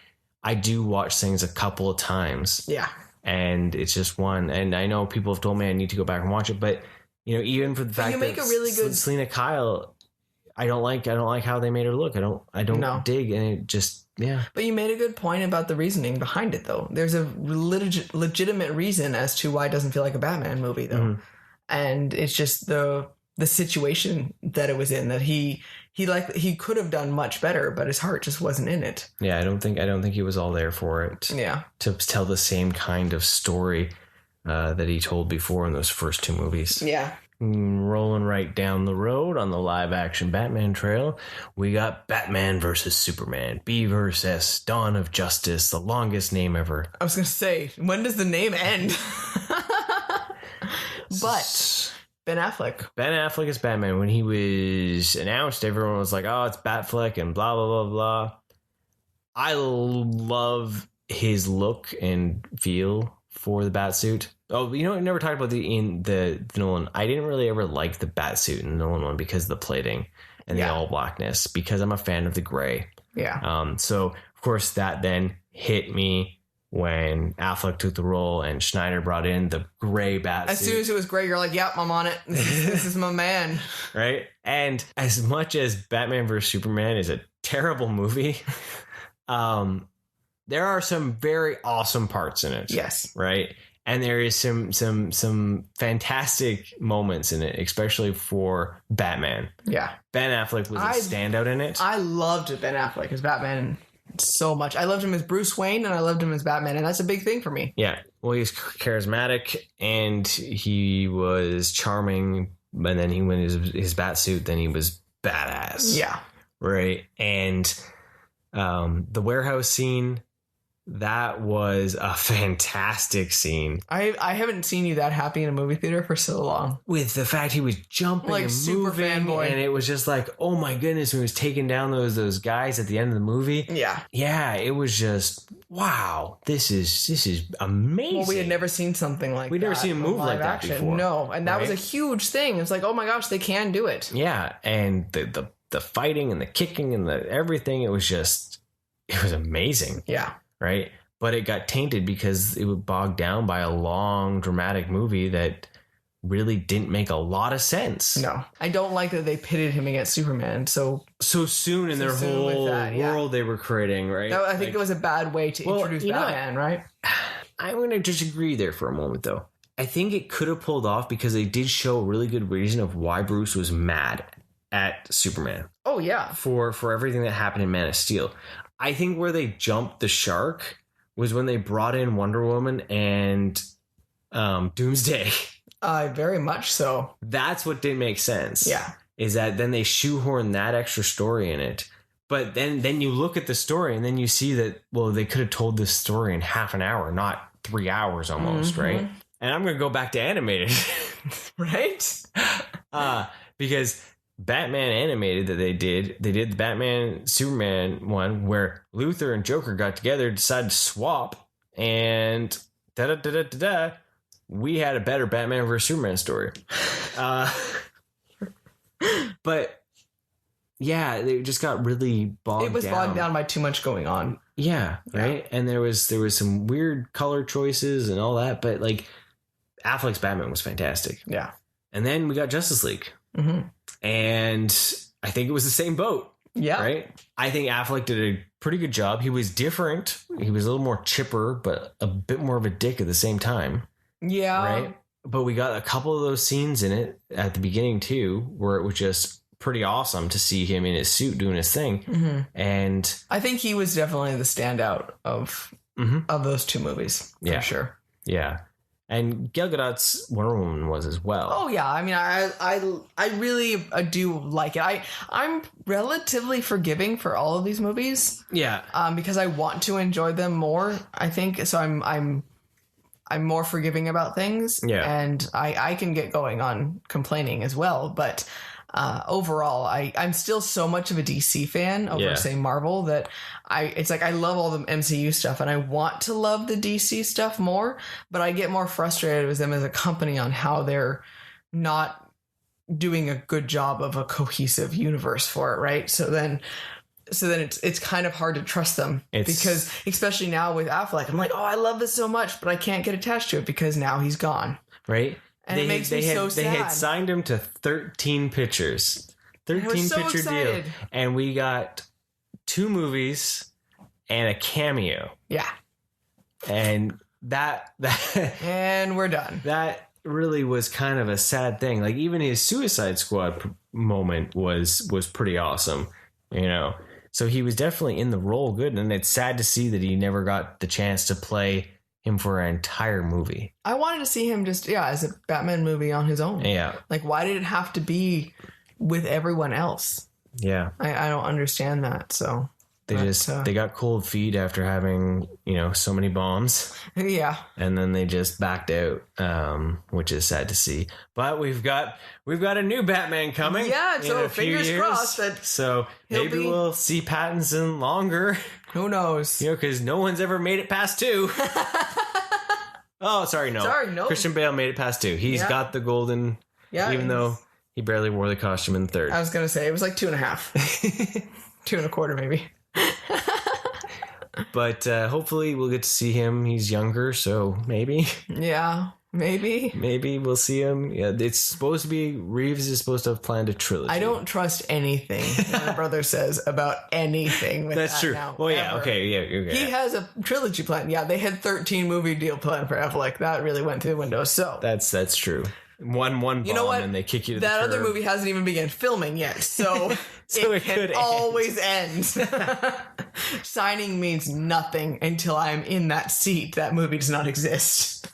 I do watch things a couple of times. Yeah. And it's just one. And I know people have told me I need to go back and watch it, but even for the fact that a really good Selena Kyle, I don't like how they made her look. I don't dig, and it just But you made a good point about the reasoning behind it, though. There's a legitimate reason as to why it doesn't feel like a Batman movie, though, and it's just the situation that it was in that he could have done much better, but his heart just wasn't in it. Yeah, I don't think he was all there for it. Yeah, to tell the same kind of story that he told before in those first 2 movies. Yeah. Rolling right down the road on the live action Batman trail, we got Batman versus Superman, B versus S, Dawn of Justice, the longest name ever. I was going to say, when does the name end? But Ben Affleck is Batman. When he was announced, everyone was like, oh, it's Batfleck and blah, blah, blah, blah. I love his look and feel for the Batsuit. Oh, I never talked about the Nolan. I didn't really ever like the Batsuit in the Nolan one because of the plating and the all blackness, because I'm a fan of the gray. Yeah. So of course that then hit me when Affleck took the role and Schneider brought in the gray Batsuit. As soon as it was gray, you're like, yep, I'm on it. This is my man. Right? And as much as Batman vs. Superman is a terrible movie, there are some very awesome parts in it. Yes. Right? And there is some fantastic moments in it, especially for Batman. Yeah. Ben Affleck was a standout in it. I loved Ben Affleck as Batman so much. I loved him as Bruce Wayne and I loved him as Batman, and that's a big thing for me. Yeah. Well, he's charismatic and he was charming, but then he went his bat suit, then he was badass. Yeah. Right. And the warehouse scene, that was a fantastic scene. I haven't seen you that happy in a movie theater for so long. With the fact he was jumping Like and super moving, fanboy. and it was just like, oh my goodness, when he was taking down those guys at the end of the movie. Yeah. Yeah, it was just, wow, this is amazing. Well, we had never seen something like We'd that. never seen him on move like live that action. before. No, and that was a right? huge thing. It's like, oh my gosh, they can do it. Yeah, and the fighting and the kicking and the everything, it was amazing. Yeah. Right? But it got tainted because it was bogged down by a long, dramatic movie that really didn't make a lot of sense. No, I don't like that they pitted him against Superman. So soon in their soon with whole that, yeah. world they were creating, right? I think it was a bad way to introduce Batman, right? I'm going to disagree there for a moment, though. I think it could have pulled off because they did show a really good reason of why Bruce was mad at Superman Oh yeah. for everything that happened in Man of Steel. I think where they jumped the shark was when they brought in Wonder Woman and Doomsday. Very much so. That's what didn't make sense. Yeah. Is that then they shoehorn that extra story in it. But then you look at the story and then you see that, well, they could have told this story in half an hour, not 3 hours almost, right? And I'm going to go back to animated. Right? Because Batman animated that they did the Batman Superman one where Luthor and Joker got together, decided to swap, and we had a better Batman versus Superman story. But yeah, they just got really bogged down. It was bogged down by too much going on. Yeah, right. And there was some weird color choices and all that, but like Affleck's Batman was fantastic. Yeah. And then we got Justice League. Mm-hmm. And I think it was the same boat. Yeah. Right? I think Affleck did a pretty good job. He was different. He was a little more chipper, but a bit more of a dick at the same time. Yeah. Right? But we got a couple of those scenes in it at the beginning, too, where it was just pretty awesome to see him in his suit doing his thing. Mm-hmm. And I think he was definitely the standout of those two movies. For sure. Yeah. And Gal Gadot's Wonder Woman was as well. Oh yeah, I mean, I really do like it. I'm relatively forgiving for all of these movies. Yeah. Because I want to enjoy them more. I think so. I'm more forgiving about things. Yeah. And I can get going on complaining as well, but. Overall, I'm still so much of a DC fan over, say, Marvel that it's like I love all the MCU stuff and I want to love the DC stuff more, but I get more frustrated with them as a company on how they're not doing a good job of a cohesive universe for it, right? So then it's kind of hard to trust them because especially now with Affleck, I'm like, oh, I love this so much, but I can't get attached to it because now he's gone. Right? And it makes me so sad. They had signed him to 13 pictures. 13 picture deal. And we got 2 movies and a cameo. Yeah. And that and we're done. That really was kind of a sad thing. Like even his Suicide Squad moment was pretty awesome, you know. So he was definitely in the role good, and it's sad to see that he never got the chance to play him for an entire movie. I wanted to see him just as a Batman movie on his own. Yeah. Like why did it have to be with everyone else? Yeah. I don't understand that. So they got cold feet after having, so many bombs. Yeah. And then they just backed out, which is sad to see. But we've got a new Batman coming. Yeah, so fingers crossed that so maybe we'll see Pattinson longer. Who knows? Because no one's ever made it past 2. Oh, sorry, no. Christian Bale made it past 2. He's got the golden, even though he barely wore the costume in the 3rd. I was going to say, it was like 2.5. 2.25 maybe. But hopefully we'll get to see him. He's younger, so maybe. Yeah, maybe. Maybe we'll see him. Yeah, it's supposed to be, Reeves is supposed to have planned a trilogy. I don't trust anything my brother says about anything with That's true. Now, well, yeah, okay, yeah. Okay. He has a trilogy plan. Yeah, they had 13 movie deal plan for Affleck. That really went through the window, so. That's true. one bomb, you know what? And they kick you to that the other curb. movie hasn't even begun filming yet, so, it can could always end. Signing means nothing until I'm in that seat. That movie does not exist.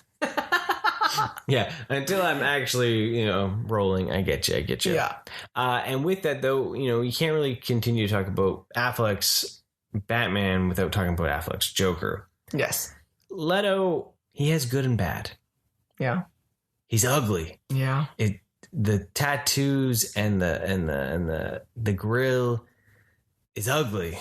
Yeah, until I'm actually, rolling. I get you. Yeah. And with that, though, you can't really continue to talk about Affleck's Batman without talking about Affleck's Joker. Yes. Leto, he has good and bad. Yeah. He's ugly. Yeah. The tattoos and the grill is ugly.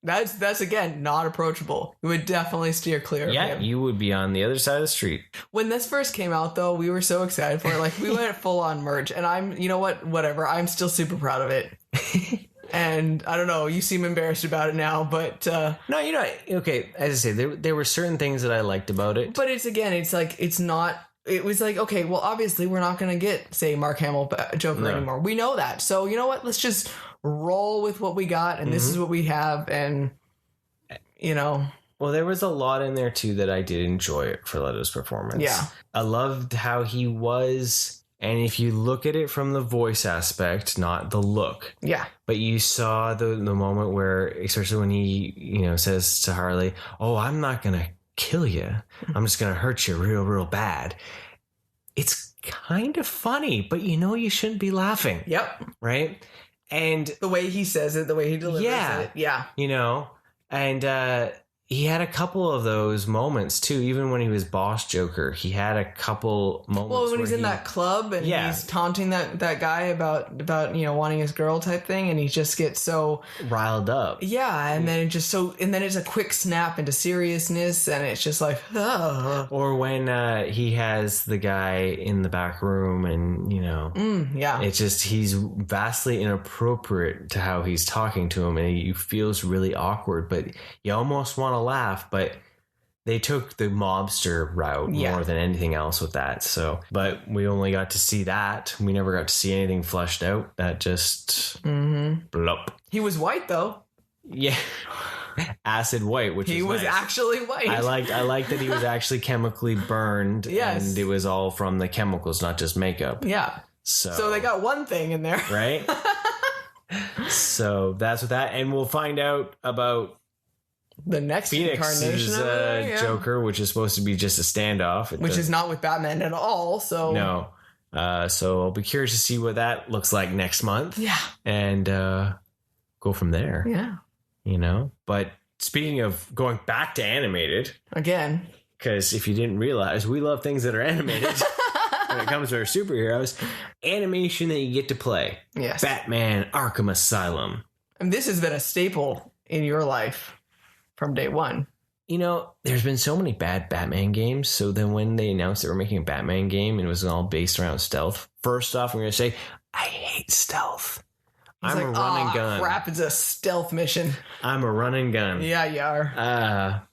That's again not approachable. You would definitely steer clear of him. You would be on the other side of the street. When this first came out, though, we were so excited for it. Like, we went full on merch, and I'm, you know what, whatever. I'm still super proud of it. And I don't know, you seem embarrassed about it now, but No, okay. As I say, there were certain things that I liked about it. But it was like, okay, well, obviously we're not going to get, say, Mark Hamill Joker anymore. We know that. So, you know what? Let's just roll with what we got, and this is what we have, and, Well, there was a lot in there, too, that I did enjoy for Leto's performance. Yeah. I loved how he was, and if you look at it from the voice aspect, not the look. Yeah. But you saw the moment where, especially when he, says to Harley, "Oh, I'm not going to kill you. I'm just going to hurt you real, real bad." It's kind of funny, but you shouldn't be laughing. Yep. Right? And the way he says it, the way he delivers it. Yeah. And he had a couple of those moments too. Even when he was Boss Joker, he had a couple moments. Well, when he's in that club and he's taunting that guy about wanting his girl type thing, and he just gets so riled up. Yeah, and then it's a quick snap into seriousness, and it's just like, oh. Or when he has the guy in the back room, and it's just he's vastly inappropriate to how he's talking to him, and he feels really awkward, but you almost want to laugh, but they took the mobster route more than anything else with that. So, but we only got to see that. We never got to see anything fleshed out. That just blop. He was white though. Yeah. Acid white, which he was nice. Actually white. I liked that he was actually chemically burned. Yes. And it was all from the chemicals, not just makeup. Yeah. So they got one thing in there. Right? So that's what that, and we'll find out about the next Phoenix's incarnation Joker, which is supposed to be just a standoff. Which is not with Batman at all, so... No. So I'll be curious to see what that looks like next month. Yeah. And go from there. Yeah. But speaking of going back to animated... Again. Because if you didn't realize, we love things that are animated when it comes to our superheroes. Animation that you get to play. Yes. Batman Arkham Asylum. And this has been a staple in your life. From day one. There's been so many bad Batman games. So then when they announced they were making a Batman game and it was all based around stealth, first off, I'm going to say, I hate stealth. I'm a run and gun. Crap, it's a stealth mission. I'm a run and gun. Yeah, you are.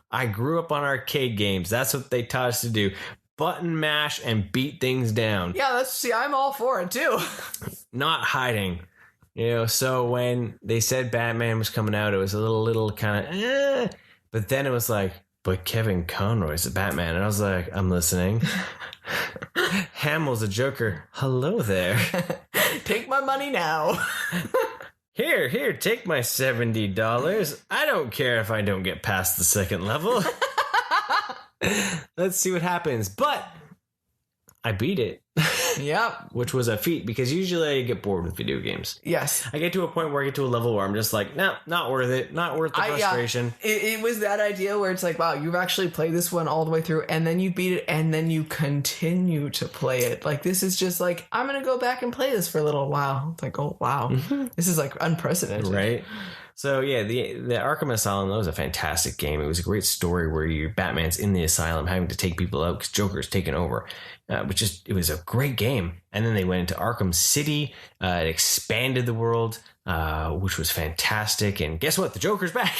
I grew up on arcade games. That's what they taught us to do. Button mash and beat things down. Yeah, I'm all for it too. Not hiding. So when they said Batman was coming out, it was a little kind of, but then it was like, but Kevin Conroy's the Batman. And I was like, I'm listening. Hamill's a Joker. Hello there. Take my money now. Here, take my $70. I don't care if I don't get past the second level. Let's see what happens. But I beat it. Yep. Which was a feat, because usually I get bored with video games. Yes. I get to a point where I get to a level where I'm just like, no, not worth it. Not worth the frustration. It was that idea where it's like, wow, you've actually played this one all the way through, and then you beat it, and then you continue to play it. Like, this is just like, I'm going to go back and play this for a little while. It's like, oh, wow. This is like unprecedented. Right? So yeah, the Arkham Asylum, that was a fantastic game. It was a great story where Batman's in the asylum having to take people out because Joker's taken over. It was a great game. And then they went into Arkham City. It expanded the world, which was fantastic. And guess what? The Joker's back.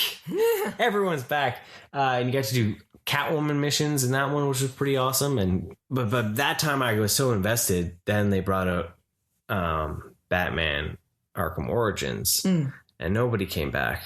Everyone's back. And you got to do Catwoman missions in that one, which was pretty awesome. But that time I was so invested. Then they brought out Batman Arkham Origins. And nobody came back.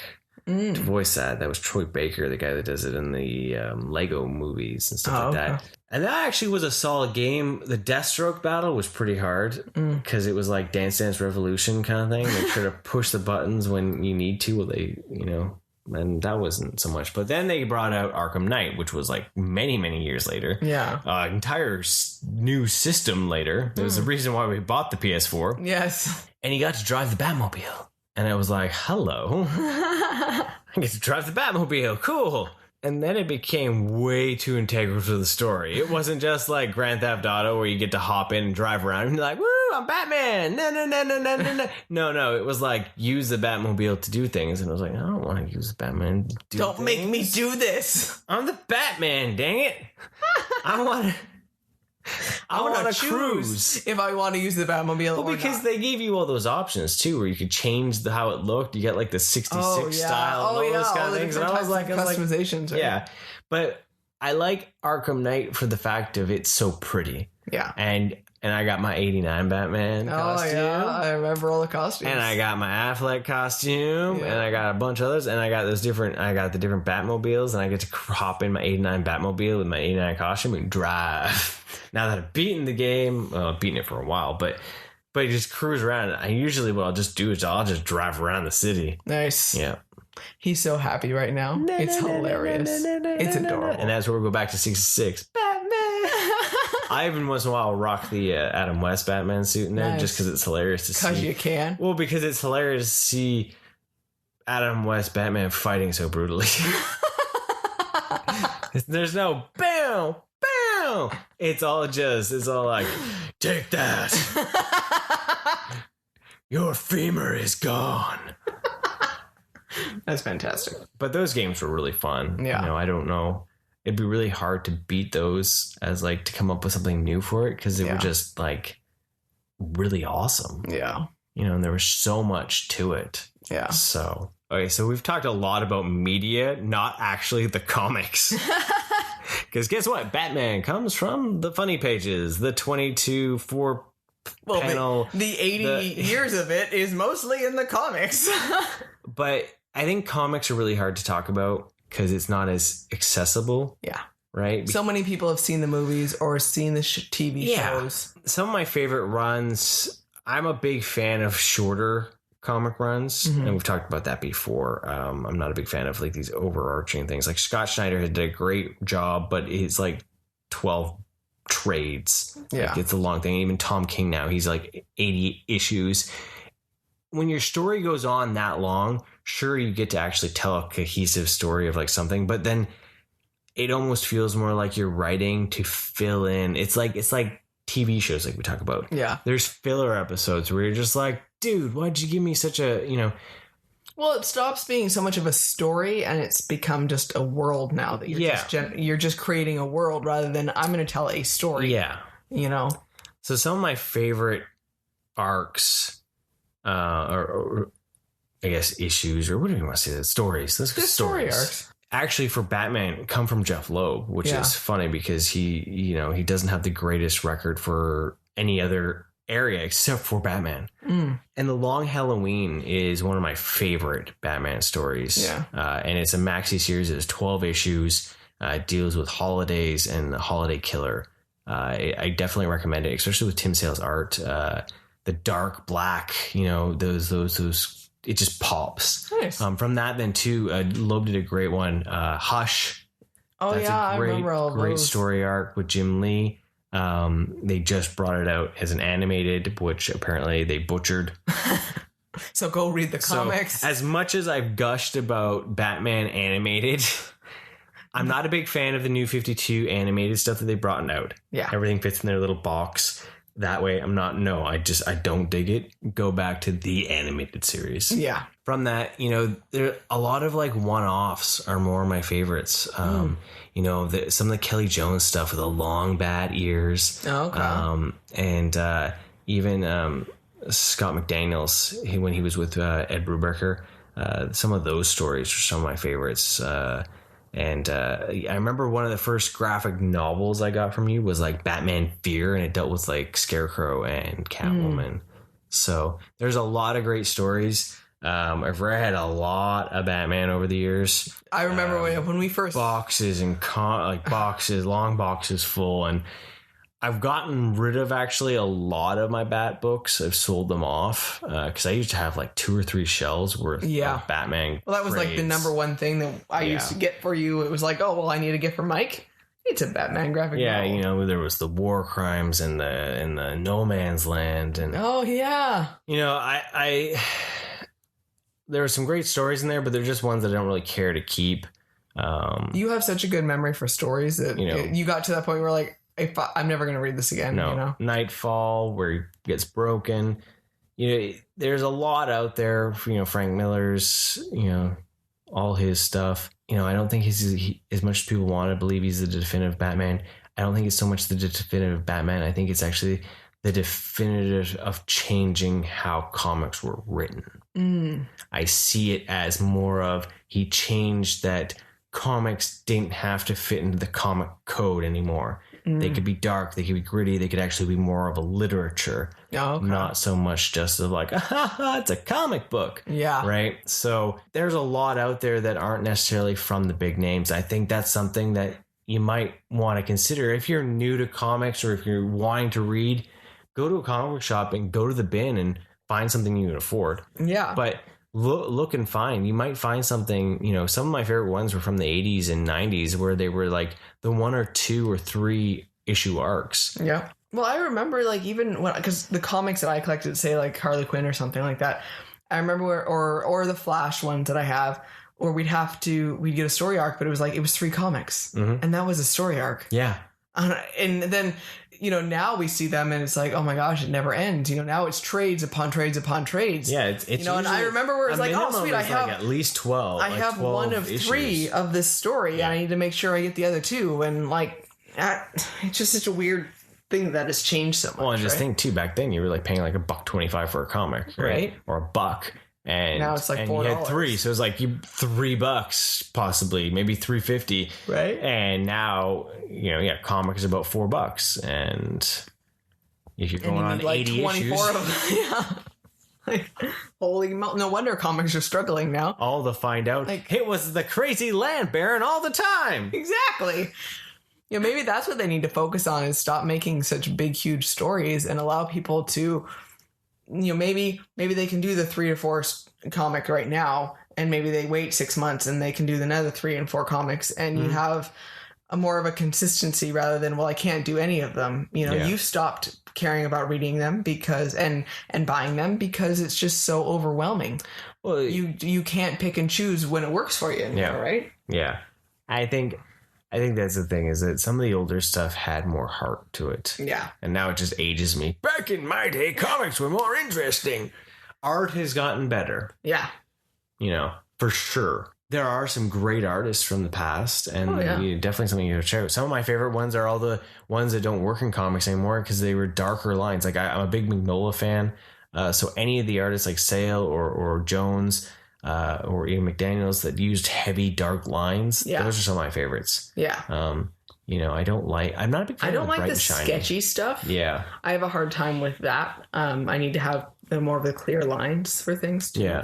to voice that. That was Troy Baker, the guy that does it in the Lego movies and stuff like that. And that actually was a solid game. The Deathstroke battle was pretty hard because it was like Dance Dance Revolution kind of thing. They try to push the buttons when you need to. And that wasn't so much. But then they brought out Arkham Knight, which was like many, many years later. Yeah. Entire new system later. There was the reason why we bought the PS4. Yes. And you got to drive the Batmobile. And I was like, hello. I get to drive the Batmobile. Cool. And then it became way too integral to the story. It wasn't just like Grand Theft Auto where you get to hop in and drive around and be like, woo, I'm Batman. No. It was like, use the Batmobile to do things. And I was like, I don't want to use the Batman to do Don't things. make me do this. I'm the Batman, dang it. I want to cruise if I want to use the Batmobile. Well, because they gave you all those options too, where you could change how it looked. You get like the 66 style, all those kind of things. And I was like, customizations. Right? Yeah, but I like Arkham Knight for the fact of it's so pretty. Yeah, and I got my '89 Batman costume. Yeah, I remember all the costumes. And I got my Affleck costume, and I got a bunch of others, and I got the different Batmobiles, and I get to hop in my '89 Batmobile with my '89 costume and drive. Now that I've beaten the game, well, I've beaten it for a while, but you just cruise around. I usually what I'll just do is I'll just drive around the city. Nice. Yeah. He's so happy right now. It's hilarious. It's adorable. And that's where we go back to 66. Batman. I even once in a while rock the Adam West Batman suit in there just because it's hilarious to see. Because you can. Well, because it's hilarious to see Adam West Batman fighting so brutally. There's no bam, bam. It's all like, take that. Your femur is gone. That's fantastic. But those games were really fun. Yeah. I don't know. It'd be really hard to beat those as like to come up with something new for it because they were just like really awesome. Yeah. And there was so much to it. Yeah. So, okay, so we've talked a lot about media, not actually the comics. Because guess what? Batman comes from the funny pages, the 22-4 panel. The 80 years of it is mostly in the comics. But I think comics are really hard to talk about because it's not as accessible. Yeah. Right? So many people have seen the movies or seen the TV shows. Some of my favorite runs, I'm a big fan of shorter comic runs, and we've talked about that before. I'm not a big fan of like these overarching things. Like Scott Snyder did a great job, but it's like 12 trades. Yeah. Like, it's a long thing. Even Tom King now, he's like 80 issues. When your story goes on that long, sure, you get to actually tell a cohesive story of like something, but then it almost feels more like you're writing to fill in. It's like TV shows like we talk about. Yeah. There's filler episodes where you're just like, dude, why'd you give me such a, Well, it stops being so much of a story and it's become just a world now that you're just creating a world rather than I'm going to tell a story. Yeah. So some of my favorite arcs, or I guess issues, or what do you want to say? Stories. Let's go stories. Story arcs. Actually, for Batman, come from Jeff Loeb, which is funny because he doesn't have the greatest record for any other area except for Batman. And The Long Halloween is one of my favorite Batman stories. Yeah. And it's a maxi series. It's 12 issues. It deals with holidays and the holiday killer. I definitely recommend it, especially with Tim Sale's art. The dark black, those it just pops. Nice. From that, then too, Loeb did a great one. Hush. Oh, That's I remember all great those. story arc with Jim Lee. They just brought it out as an animated, which apparently they butchered. So go read the comics. So, as much as I've gushed about Batman animated, I'm not a big fan of the New 52 animated stuff that they brought out. Yeah. Everything fits in their little box. That way, I don't dig it. Go back to the animated series. Yeah. From that, there a lot of like one-offs are more my favorites. Some of the Kelly Jones stuff with the long bad ears. Oh, okay. And even Scott McDaniels, when he was with Ed Brubaker, some of those stories are some of my favorites. And I remember one of the first graphic novels I got from you was like Batman Fear, and it dealt with like Scarecrow and Catwoman. So there's a lot of great stories. I've read a lot of Batman over the years. I remember when we first boxes and long boxes full, and I've gotten rid of actually a lot of my Bat books. I've sold them off because I used to have like 2 or 3 shelves worth of Batman. Well, that was like the number one thing that I used to get for you. It was like, oh, well, I need a gift for Mike. It's a Batman graphic novel. You know, there was the War Crimes and the No Man's Land, and you know, I there are some great stories in there, but they're just ones that I don't really care to keep. You have such a good memory for stories that you got to that point where like, I'm never going to read this again. No, you know? Nightfall, where he gets broken. You know, there's a lot out there. You know, Frank Miller's, you know, all his stuff. You know, I don't think he's as much as people want to believe he's the definitive Batman. I don't think it's so much the definitive Batman. I think it's actually the definitive of changing how comics were written. I see it as more of he changed that comics didn't have to fit into the comic code anymore. They could be dark, they could be gritty, they could actually be more of a literature. Not so much just of like, it's a comic book. Yeah. Right? So there's a lot out there that aren't necessarily from the big names. I think that's something that you might want to consider. If you're new to comics or if you're wanting to read, go to a comic book shop and go to the bin and find something you can afford. Yeah. But look and find. You might find something, you know, some of my favorite ones were from the 80s and 90s where they were like the 1 or 2 or 3 issue arcs. Yeah. Well, I remember like even when, because the comics that I collected, say like Harley Quinn or something like that, I remember or the Flash ones that I have, or we'd get a story arc, but it was 3 comics and that was a story arc. Yeah. And then, you know, now we see them and it's like, oh my gosh, it never ends. You know, now it's trades upon trades upon trades. Yeah, it's you know, and I remember where it's like, oh sweet, I have like at least 12. I have 1 of issues. 3 of this story, and I need to make sure I get the other 2. And like, it's just such a weird thing that has changed so much. Well, and just think too, back then you were like paying like $1.25 for a comic, right? Or $1. And now it's like $4. You had 3, so it's like $3 possibly, maybe $3.50, right? And now, you know, comic is about $4, and if you're going on like 80 24 issues, of them, like, holy no wonder comics are struggling now. All to find out, like, it was the crazy land baron all the time. Exactly. You know, maybe that's what they need to focus on, is stop making such big, huge stories and allow people to, you know, maybe they can do the 3 to 4 comic right now, and maybe they wait 6 months and they can do another 3 and 4 comics, and you have a more of a consistency rather than, well, I can't do any of them. You know, you stopped caring about reading them because and buying them because it's just so overwhelming. Well, you can't pick and choose when it works for you anymore, right? Yeah. I think that's the thing, is that some of the older stuff had more heart to it. Yeah. And now it just ages me. Back in my day, comics were more interesting. Art has gotten better. Yeah. You know, for sure. There are some great artists from the past, and definitely something you check out. Some of my favorite ones are all the ones that don't work in comics anymore because they were darker lines. Like I'm a big Mignola fan. So any of the artists like Sale or Jones, or Ian McDaniels that used heavy dark lines. Yeah. Those are some of my favorites. Yeah. You know, I'm not a big fan of the bright and shiny. Sketchy stuff. Yeah. I have a hard time with that. I need to have more of the clear lines for things too. Yeah.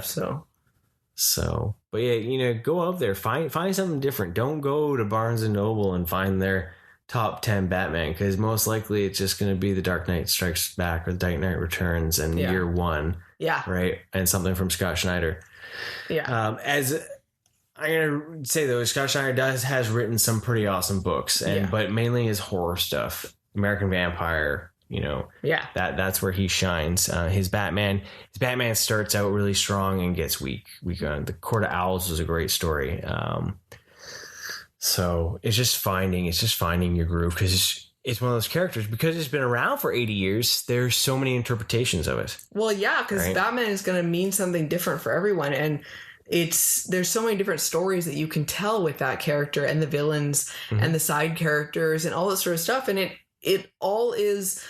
So, but yeah, you know, go out there, find something different. Don't go to Barnes and Noble and find their top 10 Batman, because most likely it's just going to be The Dark Knight Strikes Back or The Dark Knight Returns and Year One. Yeah. Right. And something from Scott Snyder. Yeah. As I'm going to say though, Scott Snyder has written some pretty awesome books, but mainly his horror stuff. American Vampire, you know, that's where he shines. His Batman starts out really strong and gets weak. The Court of Owls was a great story. So it's just finding your groove, because it's one of those characters, because it's been around for 80 years. There's so many interpretations of it. Well, yeah, because Batman is going to mean something different for everyone, and there's so many different stories that you can tell with that character and the villains and the side characters and all that sort of stuff, and it all is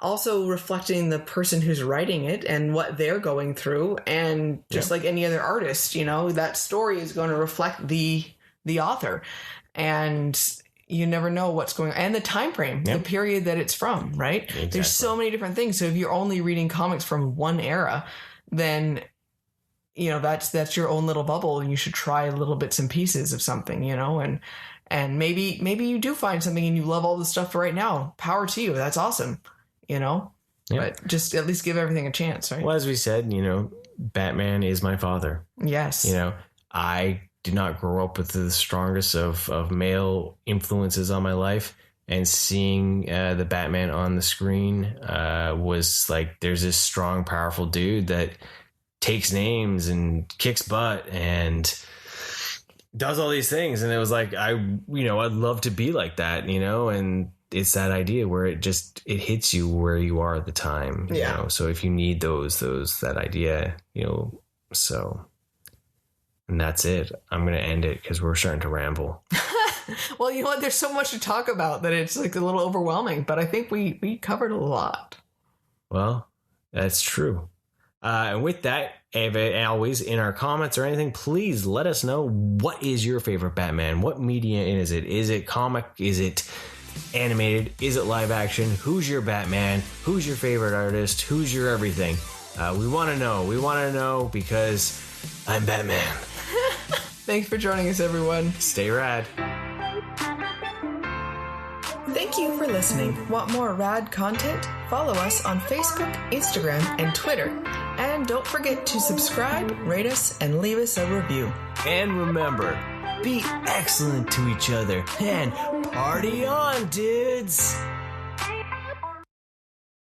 also reflecting the person who's writing it and what they're going through, and just like any other artist, you know, that story is going to reflect the author, and you never know what's going on, and the time frame, the period that it's from, right? Exactly. There's so many different things. So if you're only reading comics from one era, then you know, that's your own little bubble, and you should try little bits and pieces of something, you know, and maybe you do find something and you love all the stuff right now. Power to you. That's awesome, you know. Yeah. But just at least give everything a chance, right? Well, as we said, you know, Batman is my father. Yes. You know, I did not grow up with the strongest of male influences on my life. And seeing the Batman on the screen was like, there's this strong, powerful dude that takes names and kicks butt and does all these things. And it was like, I'd love to be like that, you know, and it's that idea where it hits you where you are at the time. You know? So if you need that idea, you know, so, and that's it. I'm going to end it because we're starting to ramble. Well, you know what? There's so much to talk about that it's like a little overwhelming, but I think we covered a lot. Well, that's true. And with that, always in our comments or anything, please let us know, what is your favorite Batman? What media is it? Is it comic? Is it animated? Is it live action? Who's your Batman? Who's your favorite artist? Who's your everything? We want to know. We want to know because I'm Batman. Thanks for joining us, everyone. Stay rad. Thank you for listening. Want more rad content? Follow us on Facebook, Instagram, and Twitter. And don't forget to subscribe, rate us, and leave us a review. And remember, be excellent to each other and party on, dudes!